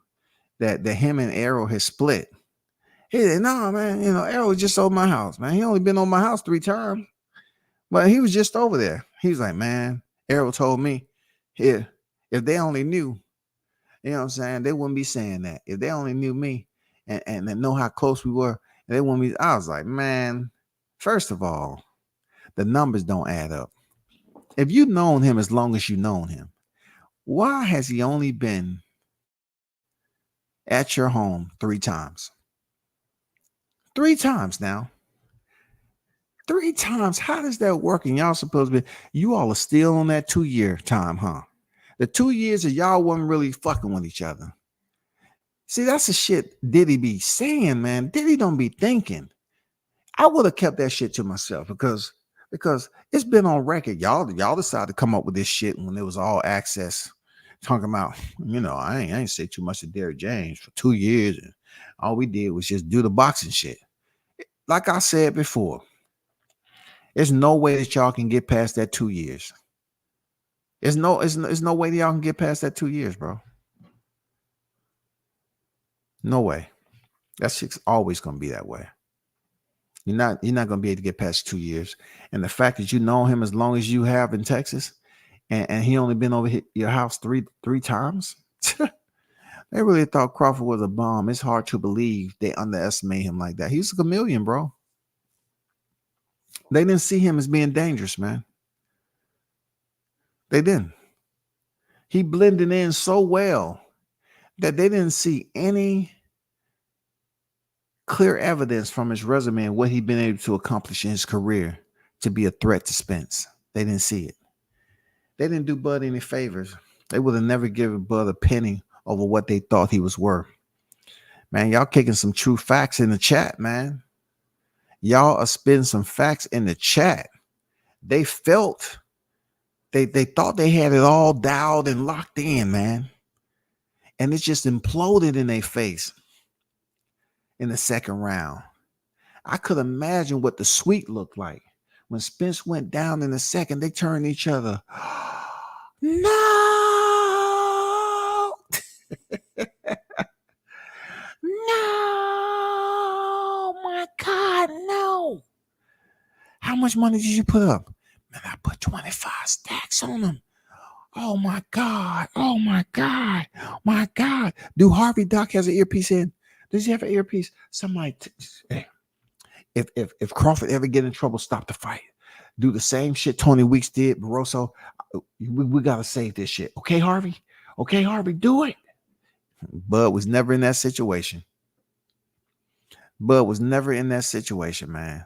that him and Errol had split, he said, "No, man, Errol just sold my house, man. He only been on my house 3 times, but he was just over there." He was like, "Man, Errol told me, here, if they only knew, you know what I'm saying, they wouldn't be saying that. If they only knew me and know how close we were, they wouldn't be." I was like, man, first of all, the numbers don't add up. If you've known him as long as you've known him, why has he only been at your home 3 times? 3 times now. 3 times. How does that work? And y'all supposed to be, you all are still on that 2-year time, huh? The 2 years that y'all wasn't really fucking with each other. See, that's the shit Diddy be saying, man. Diddy don't be thinking. I would have kept that shit to myself because it's been on record. Y'all decided to come up with this shit when it was all access. Talking about, I ain't say too much to Derrick James for 2 years, and all we did was just do the boxing shit. Like I said before, there's no way that y'all can get past that 2 years. There's no way that y'all can get past that 2 years, bro. No way. That shit's always gonna be that way. You're not gonna be able to get past 2 years. And the fact that you know him as long as you have in Texas, and he only been over your house three times. They really thought Crawford was a bomb. It's hard to believe they underestimate him like that. He's a chameleon, bro. They didn't see him as being dangerous, man. They didn't. He blended in so well that they didn't see any clear evidence from his resume and what he'd been able to accomplish in his career to be a threat to Spence. They didn't see it. They didn't do Bud any favors. They would have never given Bud a penny over what they thought he was worth. Man, y'all kicking some true facts in the chat, man. Y'all are spitting some facts in the chat. They felt, they thought they had it all dialed and locked in, man. And it just imploded in their face in the second round. I could imagine what the suite looked like. When Spence went down in the second, they turned each other. No! No! My God, no! How much money did you put up? Man, I put 25 stacks on them. Oh my God. Oh my God. My God. Do Harvey Doc has an earpiece in? Does he have an earpiece? Somebody, hey, if Crawford ever get in trouble, stop the fight. Do the same shit Tony Weeks did, Barroso. We got to save this shit. Okay, Harvey? Okay, Harvey, do it. Bud was never in that situation. Bud was never in that situation, man.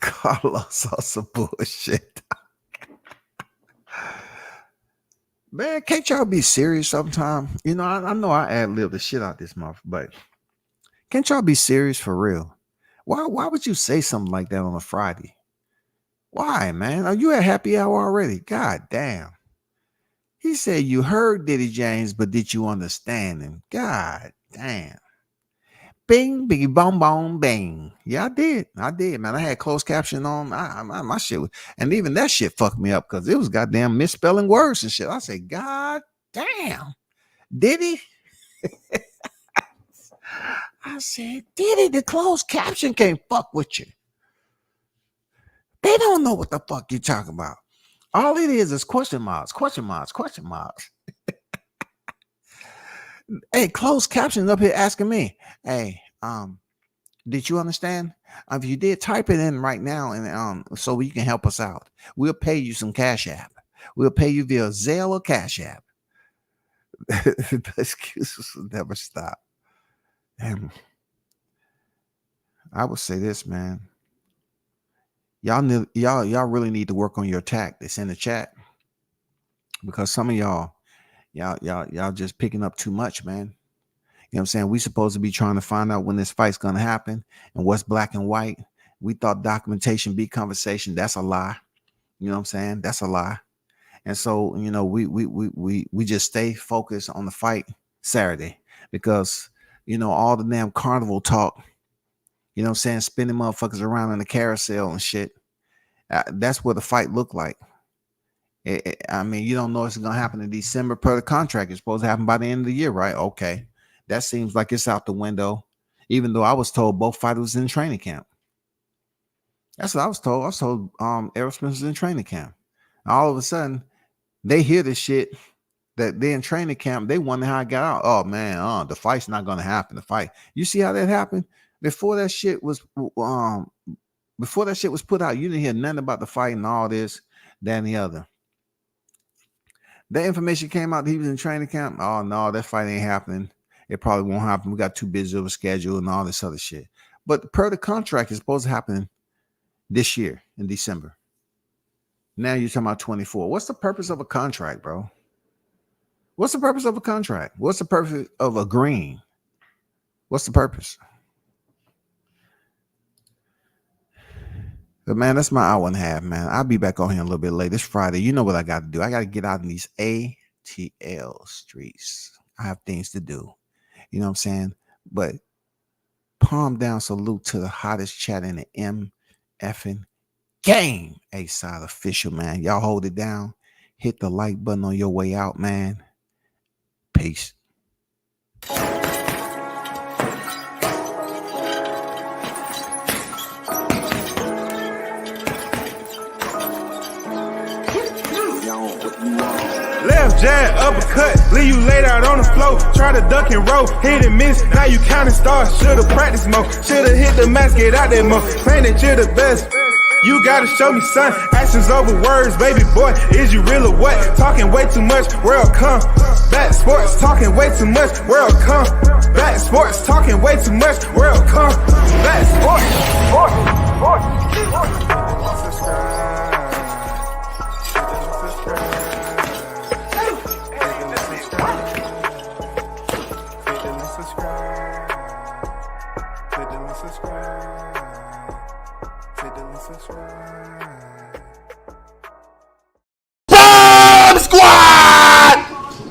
Carlos on some bullshit. Man, can't y'all be serious sometime? I know I ad-lib the shit out this month, but can't y'all be serious for real? Why would you say something like that on a Friday? Why, man? Are you at happy hour already? God damn. He said you heard Diddy James, but did you understand him? God damn. Bing, biggie, boom, boom, bang. Yeah, I did, man. I had closed caption on. My shit was, and even that shit fucked me up because it was goddamn misspelling words and shit. I said, God damn. Diddy? I said, Diddy, the closed caption can't fuck with you. They don't know what the fuck you talking about. All it is question marks, question marks, question marks. Hey, closed captions up here asking me, hey, did you understand? If you did, type it in right now, and so you can help us out. We'll pay you some Cash App. We'll pay you via Zelle or Cash App. The excuses will never stop. And I would say this, man. Y'all really need to work on your tactics in the chat, because some of y'all just picking up too much, man. You know what I'm saying? We supposed to be trying to find out when this fight's gonna happen and what's black and white. We thought documentation beat conversation. That's a lie. You know what I'm saying? That's a lie. And so, we just stay focused on the fight Saturday, because all the damn carnival talk. You know what I'm saying? Spinning motherfuckers around in the carousel and shit. That's what the fight looked like. I mean, you don't know it's going to happen in December per the contract. It's supposed to happen by the end of the year, right? Okay. That seems like it's out the window, even though I was told both fighters was in training camp. That's what I was told. I was told Errol Spence was in training camp. All of a sudden, they hear this shit that they're in training camp. They wonder how I got out. Oh, man, the fight's not going to happen. The fight. You see how that happened? Before that shit was put out, you didn't hear nothing about the fight and all this, that, and the other. That information came out that he was in training camp. Oh, no, that fight ain't happening. It probably won't happen. We got too busy of a schedule and all this other shit. But per the contract, it's supposed to happen this year in December. Now you're talking about 24. What's the purpose of a contract, bro? What's the purpose of a contract? What's the purpose of agreeing? What's the purpose? But man, that's my hour and a half, man. I'll be back on here a little bit later. It's Friday. You know what I got to do. I got to get out in these ATL streets. I have things to do. You know what I'm saying? But palm down salute to the hottest chat in the MFing game. A-Side official, man. Y'all hold it down. Hit the like button on your way out, man. Peace. Left jab, uppercut, leave you laid out on the floor. Try to duck and roll, hit and miss. Now you counting stars. Should've practiced more. Should've hit the mask, get out there more. Claim that you're the best. You gotta show me, son. Actions over words, baby boy. Is you real or what? Talking way too much, world come. Back sports, talking way too much, world come. Back sports, talking way too much, world come. Back sports. Subscribe.